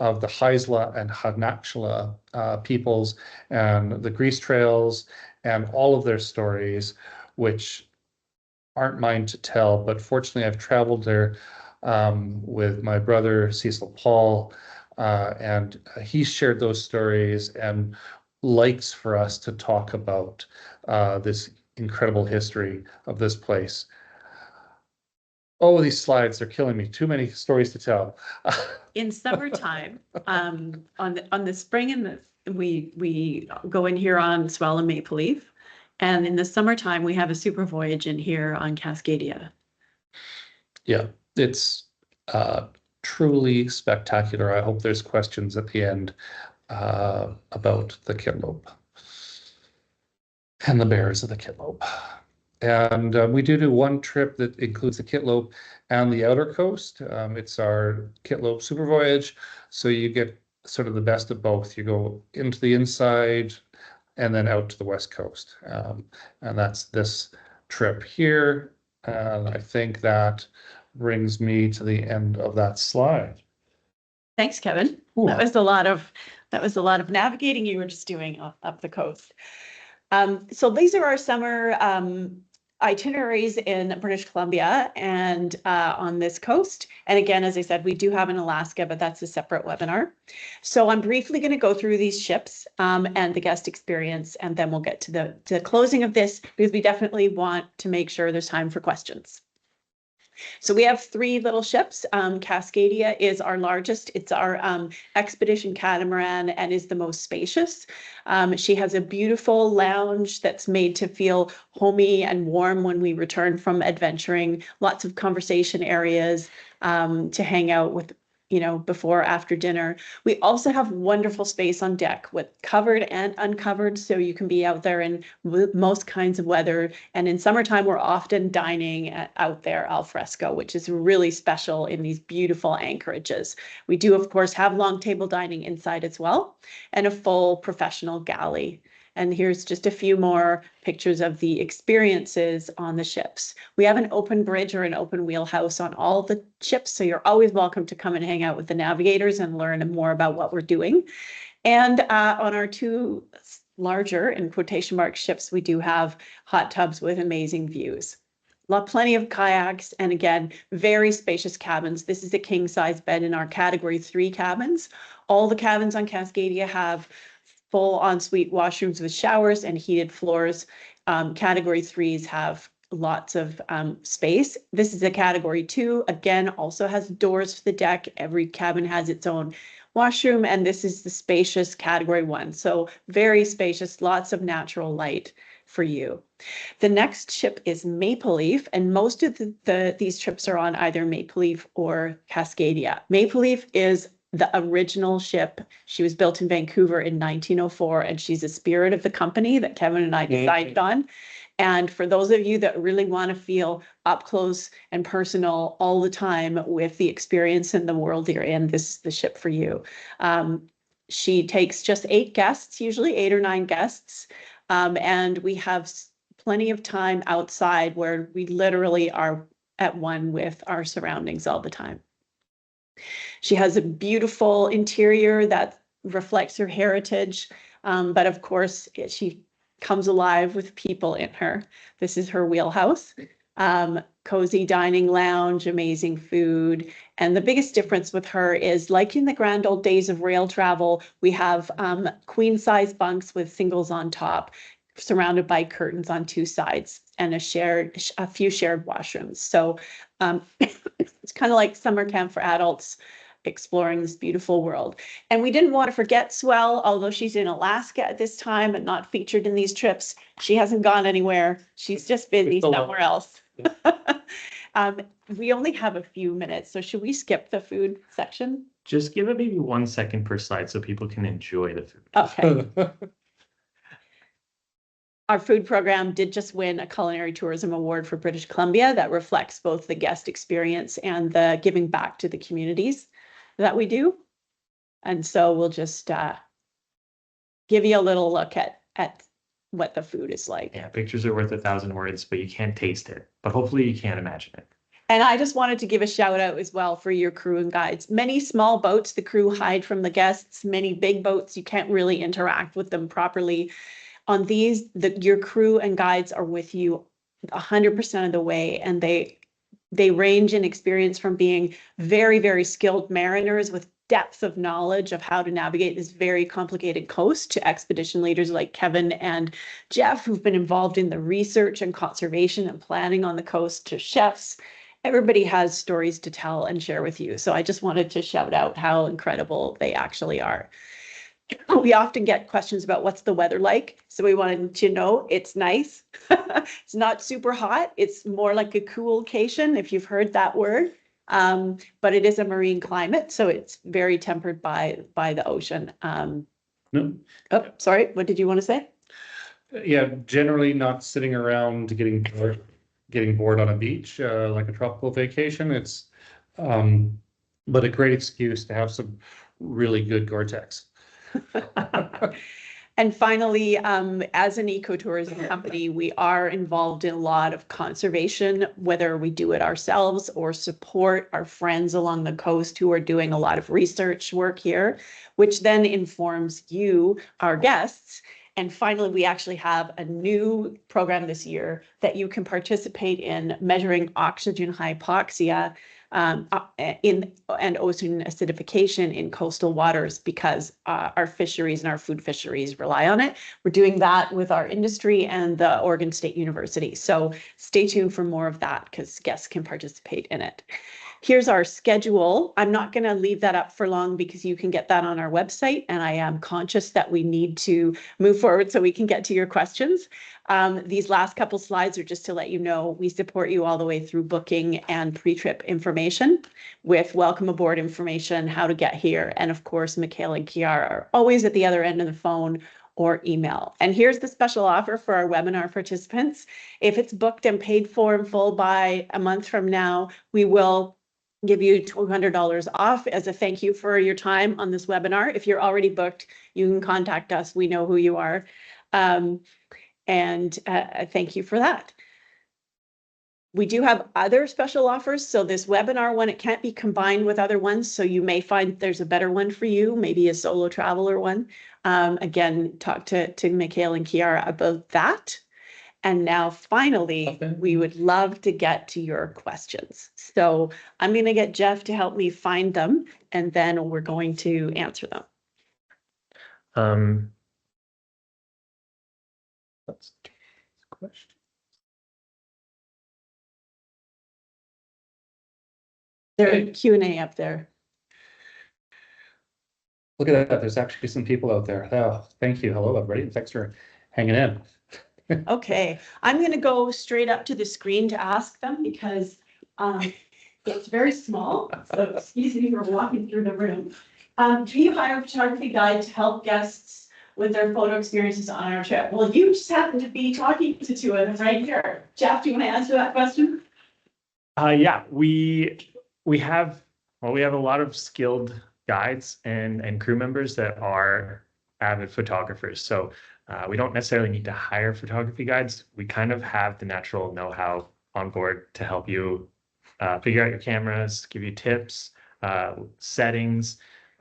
of the Haisla and Haudenosaunee peoples, and the grease trails, and all of their stories, which aren't mine to tell. But fortunately, I've traveled there with my brother Cecil Paul, and he shared those stories and likes for us to talk about this incredible history of this place. Oh, these slides are killing me. Too many stories to tell. In summertime, on the spring and we go in here on Swell and Maple Leaf, and in the summertime we have a super voyage in here on Cascadia. Yeah, it's truly spectacular. I hope there's questions at the end about the kitlope and the bears of the kitlope. And we do one trip that includes the kitlope and the outer coast. It's our kitlope super voyage. So you get sort of the best of both. You go into the inside and then out to the west coast. And that's this trip here. And I think that brings me to the end of that slide. Thanks, Kevin. Ooh. That was a lot of navigating you were just doing up the coast. So these are our summer itineraries in British Columbia and on this coast. And again, as I said, we do have in Alaska, but that's a separate webinar. So I'm briefly going to go through these ships and the guest experience, and then we'll get to the closing of this, because we definitely want to make sure there's time for questions. So we have 3 little ships. Cascadia is our largest. It's our expedition catamaran and is the most spacious. She has a beautiful lounge that's made to feel homey and warm when we return from adventuring. Lots of conversation areas to hang out with, before, after dinner. We also have wonderful space on deck with covered and uncovered, so you can be out there in most kinds of weather. And in summertime, we're often dining out there al fresco, which is really special in these beautiful anchorages. We do, of course, have long table dining inside as well, and a full professional galley. And here's just a few more pictures of the experiences on the ships. We have an open bridge or an open wheelhouse on all the ships, so you're always welcome to come and hang out with the navigators and learn more about what we're doing. And on our two larger, in quotation mark, ships, we do have hot tubs with amazing views. Plenty of kayaks, and again, very spacious cabins. This is a king size bed in our category 3 cabins. All the cabins on Cascadia have full ensuite washrooms with showers and heated floors. Category 3s have lots of space. This is a category 2, again, also has doors to the deck. Every cabin has its own washroom, and this is the spacious category 1. So very spacious, lots of natural light for you. The next ship is Maple Leaf, and most of these trips are on either Maple Leaf or Cascadia. Maple Leaf is the original ship. She was built in Vancouver in 1904, and she's a spirit of the company that Kevin and I decided on. And for those of you that really want to feel up close and personal all the time with the experience in the world you're in, this is the ship for you. She takes just 8 guests, usually 8 or 9 guests. And we have plenty of time outside where we literally are at one with our surroundings all the time. She has a beautiful interior that reflects her heritage, but of course, she comes alive with people in her. This is her wheelhouse. Cozy dining lounge, amazing food. And the biggest difference with her is, like in the grand old days of rail travel, we have queen size bunks with singles on top, surrounded by curtains on 2 sides, and a few shared washrooms. So it's kind of like summer camp for adults exploring this beautiful world. And we didn't want to forget Swell, although she's in Alaska at this time and not featured in these trips. She hasn't gone anywhere. She's just busy somewhere else. We only have a few minutes, so should we skip the food section? Just give it maybe 1 second per slide so people can enjoy the food. Okay. Our food program did just win a culinary tourism award for British Columbia that reflects both the guest experience and the giving back to the communities that we do. And so we'll just give you a little look at what the food is like. Yeah, pictures are worth 1,000 words, but you can't taste it. But hopefully you can imagine it. And I just wanted to give a shout out as well for your crew and guides. Many small boats, the crew hide from the guests. Many big boats, you can't really interact with them properly. On these, your crew and guides are with you 100% of the way, and they range in experience from being very, very skilled mariners with depth of knowledge of how to navigate this very complicated coast to expedition leaders like Kevin and Jeff, who've been involved in the research and conservation and planning on the coast, to chefs. Everybody has stories to tell and share with you. So I just wanted to shout out how incredible they actually are. We often get questions about what's the weather like. So we wanted to know it's nice. It's not super hot. It's more like a coolcation, if you've heard that word. But it is a marine climate, so it's very tempered by the ocean. No. Oh, sorry. What did you want to say? Yeah, generally not sitting around getting bored on a beach like a tropical vacation. It's but a great excuse to have some really good Gore-Tex. And finally, as an ecotourism company, we are involved in a lot of conservation, whether we do it ourselves or support our friends along the coast who are doing a lot of research work here, which then informs you, our guests. And finally, we actually have a new program this year that you can participate in, measuring oxygen hypoxia and ozone acidification in coastal waters, because our fisheries and our food fisheries rely on it. We're doing that with our industry and the Oregon State University. So stay tuned for more of that, because guests can participate in it. Here's our schedule. I'm not going to leave that up for long because you can get that on our website, and I am conscious that we need to move forward so we can get to your questions. These last couple slides are just to let you know we support you all the way through booking and pre-trip information with welcome aboard information, how to get here. And of course, Michaela and Kiara are always at the other end of the phone or email. And here's the special offer for our webinar participants. If it's booked and paid for in full by a month from now, we will give you $200 off as a thank you for your time on this webinar. If you're already booked, you can contact us. We know who you are. And thank you for that. We do have other special offers. So this webinar one, it can't be combined with other ones. So you may find there's a better one for you, maybe a solo traveler one. Again, talk to Mikhail and Kiara about that. And now finally, we would love to get to your questions. So I'm going to get Jeff to help me find them, and then we're going to answer them. That's the question. There's Q&A up there. Look at that. There's actually some people out there. Oh, thank you. Hello, everybody. Thanks for hanging in. Okay, I'm going to go straight up to the screen to ask them because it's very small. So excuse me for walking through the room. Do you hire a photography guide to help guests with their photo experiences on our trip? Well, you just happen to be talking to two of them right here. Jeff, do you want to answer that question? Yeah, we have a lot of skilled guides and crew members that are avid photographers. So we don't necessarily need to hire photography guides. We kind of have the natural know-how on board to help you figure out your cameras, give you tips, settings.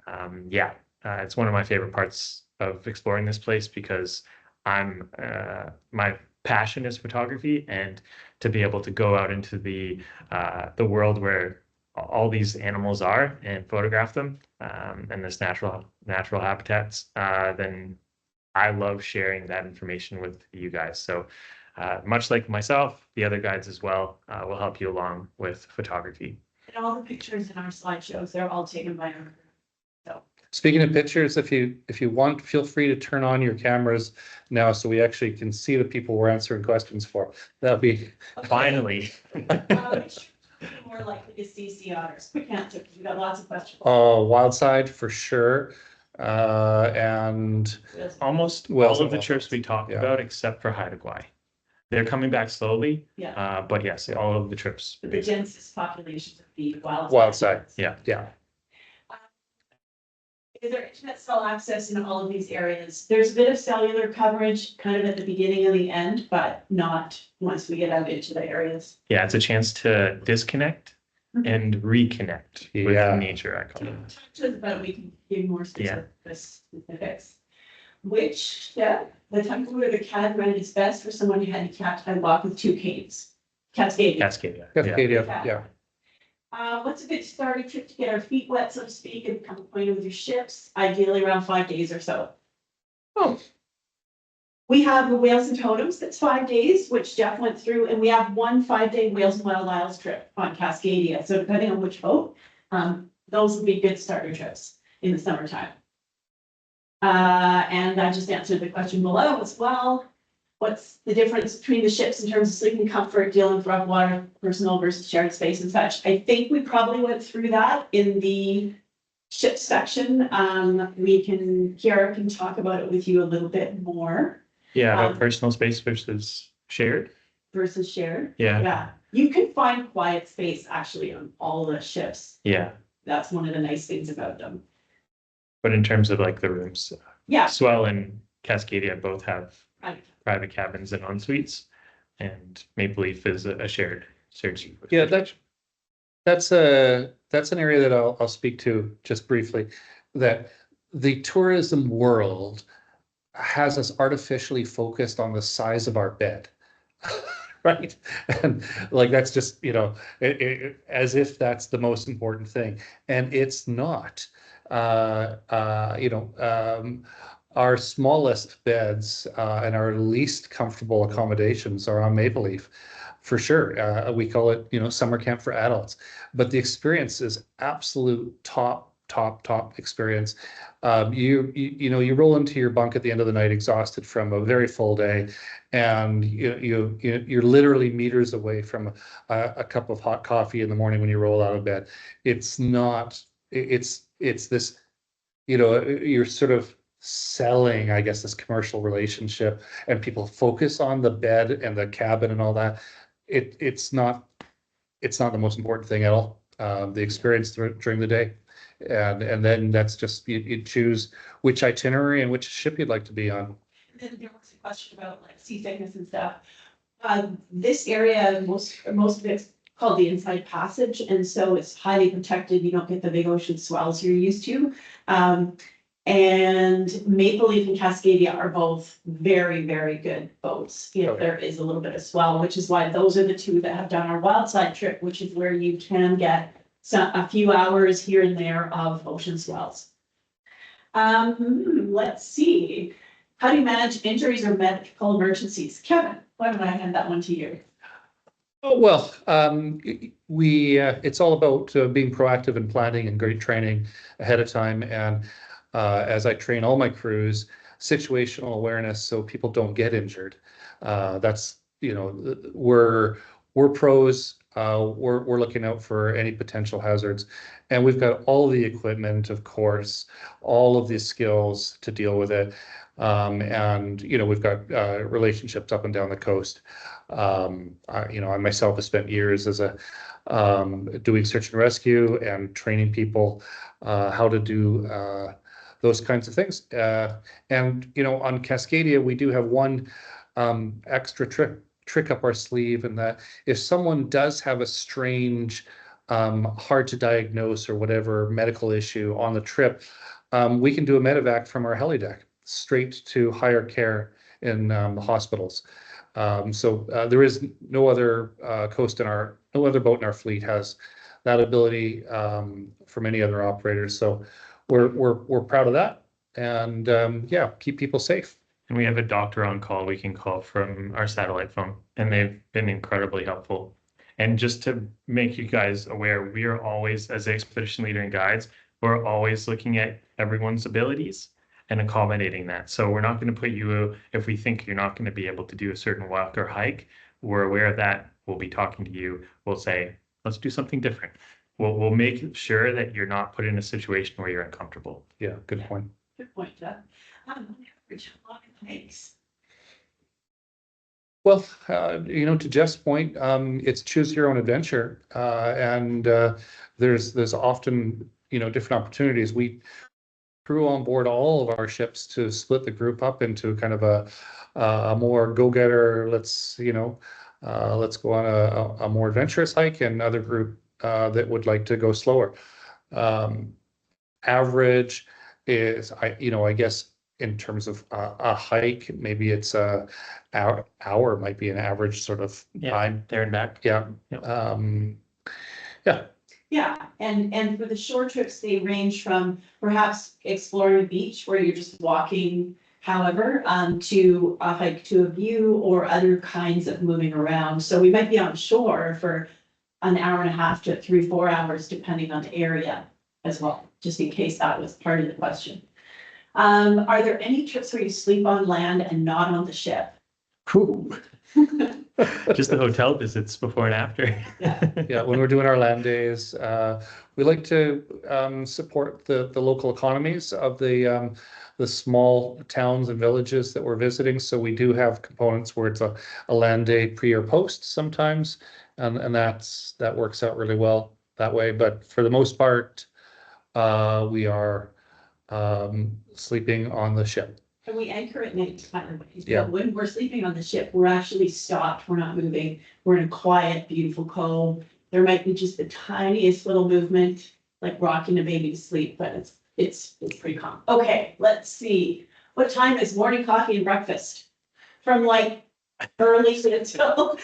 It's one of my favorite parts of exploring this place because my passion is photography, and to be able to go out into the world where all these animals are and photograph them and this natural habitats, then I love sharing that information with you guys. So much like myself, the other guides as well will help you along with photography. And all the pictures in our slideshows, they're all taken by our crew. So. Speaking of pictures, if you want, feel free to turn on your cameras now so we actually can see the people we're answering questions for. That'll be finally. More likely to see sea otters. Quick answer, because we got lots of questions. wild side for sure. And almost all of the trips we talked about, except for Haida Gwaii. They're coming back slowly. Yeah. But yes, all of the trips. But the densest populations of the wild side. Yeah. Is there internet cell access in all of these areas? There's a bit of cellular coverage kind of at the beginning and the end, but not once we get out into the areas. Yeah, it's a chance to disconnect and reconnect with nature, I call it. But we can give more specifics. Which step, the temple or the catamaran is best for someone handicapped and walk with two canes? Cascadia. Cascadia. What's a good starting trip to get our feet wet, so to speak, and become acquainted with your ships? Ideally around 5 days or so. We have the Whales and Totems, that's 5 days, which Jeff went through, and we have one 5-day Whales and Wild Isles trip on Cascadia. So depending on which boat, those would be good starter trips in the summertime. And I just answered the question below as well. What's the difference between the ships in terms of sleeping comfort, dealing with rough water, personal versus shared space and such? I think we probably went through that in the ship section. Kiara can talk about it with you a little bit more. Yeah, about personal space versus shared. Yeah. You can find quiet space actually on all the ships. Yeah. That's one of the nice things about them. But in terms of like the rooms, yeah, Swell and Cascadia both have private cabins and en suites, and Maple Leaf is a shared suite. Yeah, that's an area that I'll speak to just briefly. That the tourism world has us artificially focused on the size of our bed. Right. And like, that's just, as if that's the most important thing. And it's not. Our smallest beds and our least comfortable accommodations are on Maple Leaf, for sure. We call it, summer camp for adults. But the experience is absolute top experience. You roll into your bunk at the end of the night exhausted from a very full day, and you're literally meters away from a cup of hot coffee in the morning when you roll out of bed. It's this, you're sort of selling, I guess, this commercial relationship, and people focus on the bed and the cabin and all that. It's not the most important thing at all. The experience during the day. And then that's just, you choose which itinerary and which ship you'd like to be on. then there was a question about like seasickness and stuff. This area, most of it's called the inside passage, and so it's highly protected. You don't get the big ocean swells you're used to. And Maple Leaf and Cascadia are both very, very good boats if there is a little bit of swell, which is why those are the two that have done our wild side trip, which is where you can get a few hours here and there of ocean swells. Let's see. How do you manage injuries or medical emergencies? Kevin, why don't I hand that one to you? Oh, well, it's all about being proactive and planning and great training ahead of time. And as I train all my crews, situational awareness so people don't get injured. That's, we're pros. We're looking out for any potential hazards, and we've got all the equipment, of course, all of the skills to deal with it. And we've got relationships up and down the coast. I myself have spent years as doing search and rescue and training people how to do those kinds of things. And on Cascadia, we do have one extra trick up our sleeve, and that if someone does have a strange, hard to diagnose or whatever medical issue on the trip, we can do a medevac from our helideck straight to higher care in the hospitals. So there is no other no other boat in our fleet has that ability from any other operators. So we're proud of that, and keep people safe. And we have a doctor on call we can call from our satellite phone, and they've been incredibly helpful. And just to make you guys aware, we are always, as the expedition leader and guides, we're always looking at everyone's abilities and accommodating that. So we're not going to put you, if we think you're not going to be able to do a certain walk or hike, we're aware of that. We'll be talking to you. We'll say, let's do something different. We'll make sure that you're not put in a situation where you're uncomfortable. Yeah, good point. Good point, Jeff. Average long hikes. Well, to Jeff's point, it's choose your own adventure, and there's often different opportunities. We crew on board all of our ships to split the group up into kind of a more go-getter. Let's go on a more adventurous hike, and another group that would like to go slower. Average is I guess in terms of a hike, maybe it's hour might be an average sort of time there and back. Yeah. Yeah, and for the short trips, they range from perhaps exploring a beach where you're just walking, however, to a hike to a view or other kinds of moving around. So we might be on shore for an hour and a half to 3-4 hours, depending on the area as well, just in case that was part of the question. Are there any trips where you sleep on land and not on the ship? Just the hotel visits before and after. Yeah, when we're doing our land days, we like to support the local economies of the small towns and villages that we're visiting. So we do have components where it's a land day pre or post sometimes, and that works out really well that way. But for the most part, we are sleeping on the ship. And we anchor at night, by the way. Yeah. But when we're sleeping on the ship, we're actually stopped. We're not moving. We're in a quiet, beautiful cove. There might be just the tiniest little movement, like rocking a baby to sleep, but it's pretty calm. Okay, let's see. What time is morning coffee and breakfast? From like early until.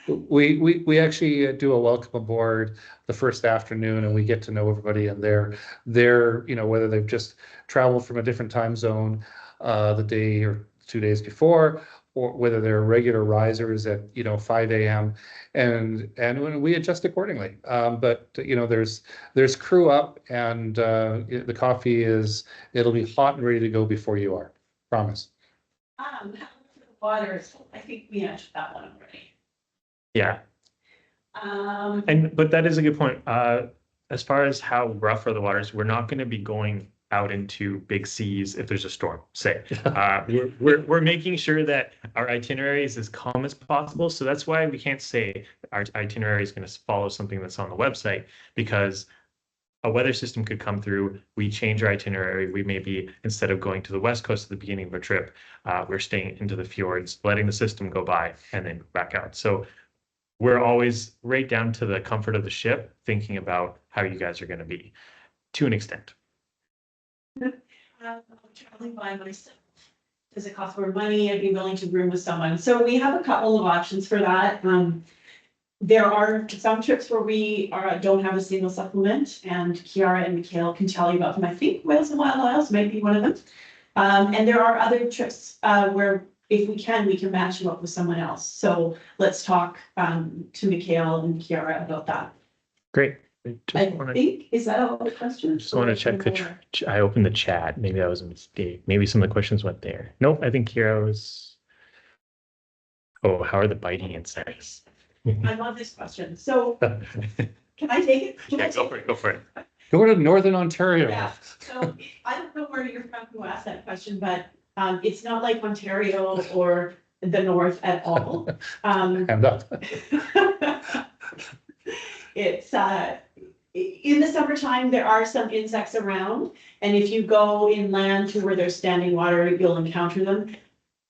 We actually do a welcome aboard the first afternoon, and we get to know everybody, and they're whether they've just traveled from a different time zone the day or 2 days before, or whether they're regular risers at 5 a.m. and when we adjust accordingly. But there's crew up, and the coffee it'll be hot and ready to go before you are. Promise. How for the water? I think we answered that one already. Yeah. But that is a good point. As far as how rough are the waters, we're not going to be going out into big seas if there's a storm, say. We're making sure that our itinerary is as calm as possible. So that's why we can't say our itinerary is going to follow something that's on the website, because a weather system could come through, we change our itinerary, we maybe, instead of going to the west coast at the beginning of our trip, we're staying into the fjords, letting the system go by and then back out. So we're always right down to the comfort of the ship, thinking about how you guys are going to be, to an extent. I'm traveling by myself. Does it cost more money? I'd be willing to room with someone. So we have a couple of options for that. There are some trips where we don't have a single supplement, and Kiara and Mikhail can tell you about them. I think Whales and Wild Isles might be one of them. And there are other trips where if we can match you up with someone else. So let's talk to Mikhail and Kiara about that. Great. Is that all the questions? Just want to check I opened the chat. Maybe that was a mistake. Maybe some of the questions went there. Nope, I think Kiara was. Oh, how are the biting insects? I love this question. So can I take it? Yeah, go for it. Go for it. Go to Northern Ontario. Yeah, so I don't know where you're from who asked that question, but it's not like Ontario or the North at all. Hand up. It's in the summertime, there are some insects around, and if you go inland to where there's standing water, you'll encounter them.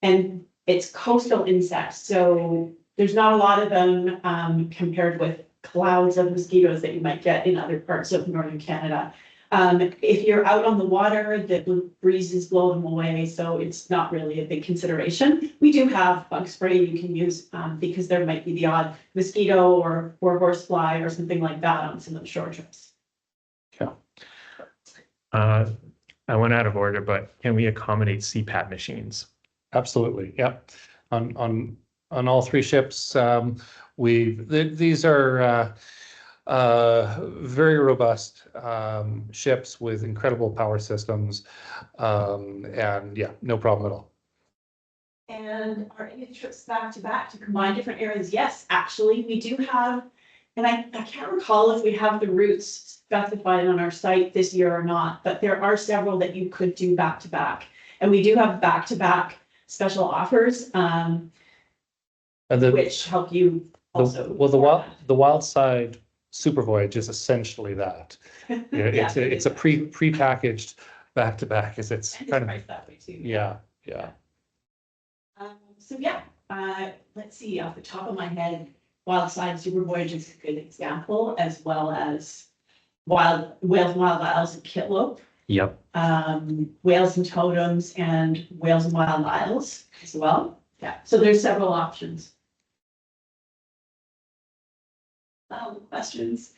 And it's coastal insects, so there's not a lot of them compared with clouds of mosquitoes that you might get in other parts of northern Canada. If you're out on the water, the breezes blow them away, so it's not really a big consideration. We do have bug spray you can use because there might be the odd mosquito or horsefly or something like that on some of the shore trips. Yeah. I went out of order, but can we accommodate CPAP machines? Absolutely. Yeah. On all three ships, these are very robust ships with incredible power systems, and yeah, no problem at all. And are any trips back to combine different areas? Yes, actually, we do have, and I can't recall if we have the routes specified on our site this year or not, but there are several that you could do back to back. And we do have back to back special offers, which help you also. The Wild Side Super Voyage is essentially that. It's a pre-packaged back to back, as it's kind of that way too. Yeah. So yeah, let's see, off the top of my head, Wild Side Super Voyage is a good example, as well as Whales and Wild Isles and Kitlope. Yep. Whales and Totems and Whales and Wild Isles as well. Yeah, so there's several options. Questions?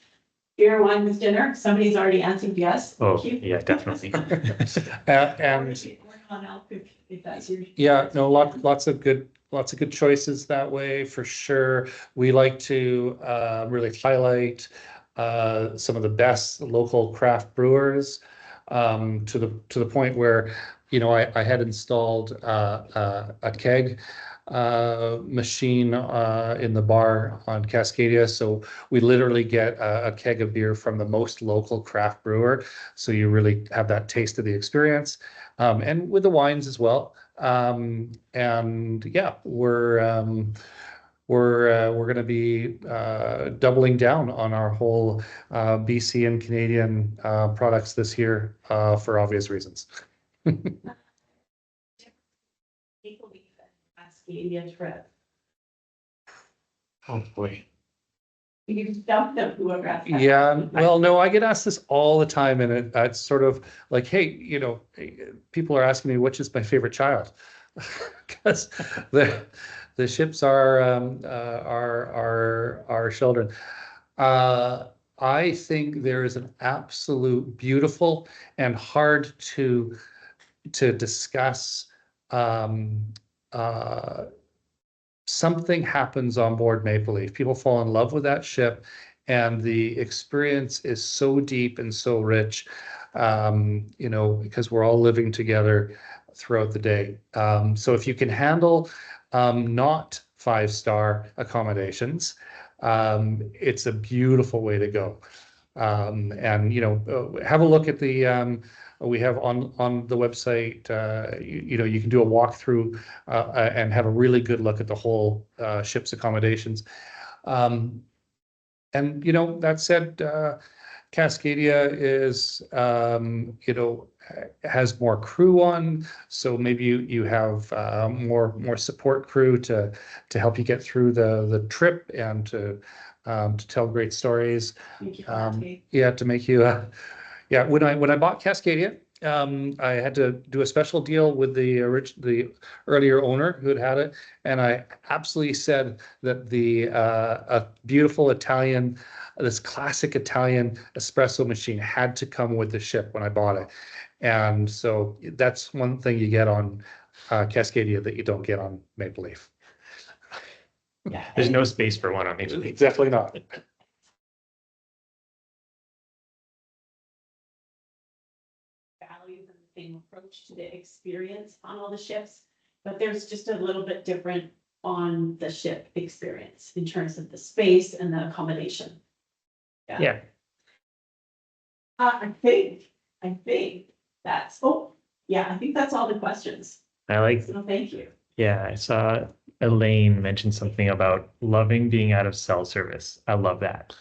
Beer, wine with dinner? Somebody's already answered yes. Oh, yeah, definitely. And if that's your. yeah, no, lots of good choices that way for sure. We like to really highlight some of the best local craft brewers to the point where, you know, I had installed a keg machine in the bar on Cascadia, so we literally get a keg of beer from the most local craft brewer, so you really have that taste of the experience, and with the wines as well. And yeah, we're going to be doubling down on our whole BC and Canadian products this year for obvious reasons. Cascadia trip. Oh boy. You dumped them whoever asked that. Yeah, well, no, I get asked this all the time, and it's sort of like, hey, you know, people are asking me which is my favorite child, because the ships are our children. I think there is an absolute beautiful and hard to discuss. Something happens on board Maple Leaf. People fall in love with that ship, and the experience is so deep and so rich, you know, because we're all living together throughout the day. So if you can handle not 5-star accommodations, it's a beautiful way to go. And, you know, have a look at the we have on the website, you know, you can do a walkthrough and have a really good look at the whole ship's accommodations. And, you know, that said, Cascadia is, has more crew on, so maybe you have more support crew to help you get through the trip and to tell great stories. Thank you for that, Kate. Yeah, to make you yeah. When I bought Cascadia, I had to do a special deal with the earlier owner who had it, and I absolutely said that a beautiful Italian, this classic Italian espresso machine had to come with the ship when I bought it. And so that's one thing you get on Cascadia that you don't get on Maple Leaf. Yeah. There's no space for one on Maple Leaf. Definitely not. Values and the same approach to the experience on all the ships, but there's just a little bit different on the ship experience in terms of the space and the accommodation. Yeah. I think that's, I think that's all the questions. I like, So thank you. yeah, I saw Elaine mention something about loving being out of cell service. I love that.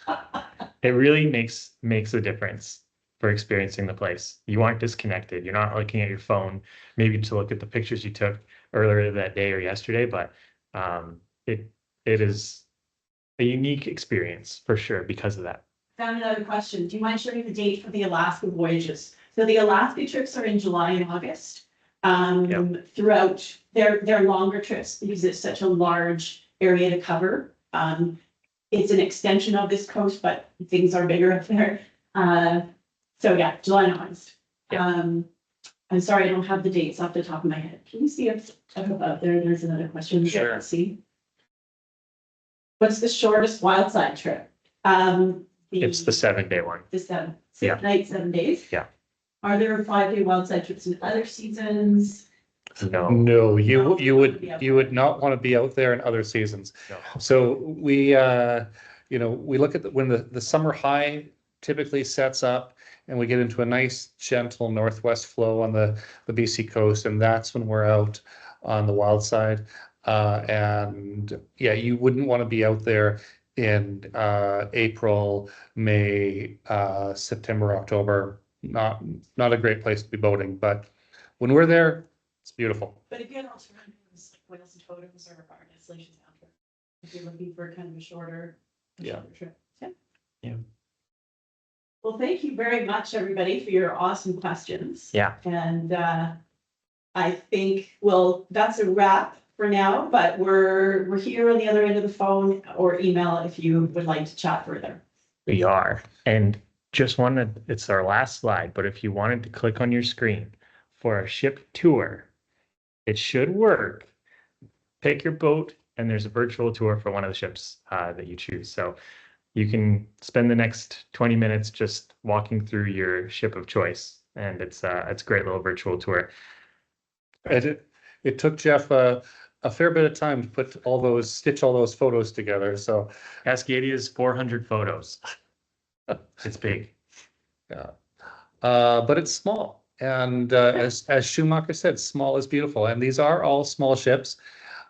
It really makes a difference for experiencing the place. You aren't disconnected. You're not looking at your phone, maybe to look at the pictures you took earlier that day or yesterday, but it is a unique experience for sure because of that. Found another question. Do you mind sharing the date for the Alaska voyages? So the Alaska trips are in July and August. Throughout their longer trips because it's such a large area to cover. It's an extension of this coast, but things are bigger up there. So yeah, July and August. Yeah. I'm sorry, I don't have the dates off the top of my head. Can you see if up there? There's another question. Sure. Let's see. What's the shortest wild side trip? It's the 7-day one. The 7 Yeah. nights, 7 days. Yeah. Are there 5-day wild side trips in other seasons? No. No, you No, you would not want to be out there in other seasons. No. So we we look at when the summer high typically sets up and we get into a nice gentle northwest flow on the BC coast, and that's when we're out on the wild side. And yeah, you wouldn't want to be out there in April, May, September, October. Not a great place to be boating, but when we're there, it's beautiful. But if you had alternatives like whales and totems or our installations out there, if you're looking for kind of a shorter trip. Yeah. Well, thank you very much, everybody, for your awesome questions. Yeah. And I think, that's a wrap for now, but we're here on the other end of the phone or email if you would like to chat further. We are. And just wanted, it's our last slide, but if you wanted to click on your screen for a ship tour, it should work. Pick your boat and there's a virtual tour for one of the ships that you choose. So you can spend the next 20 minutes just walking through your ship of choice. And it's a great little virtual tour. It took Jeff a fair bit of time to stitch all those photos together. So Cascadia is 400 photos. It's big. Yeah. But it's small. And as Schumacher said, small is beautiful. And these are all small ships.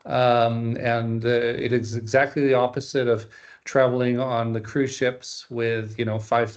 And it is exactly the opposite of traveling on the cruise ships with, 5,000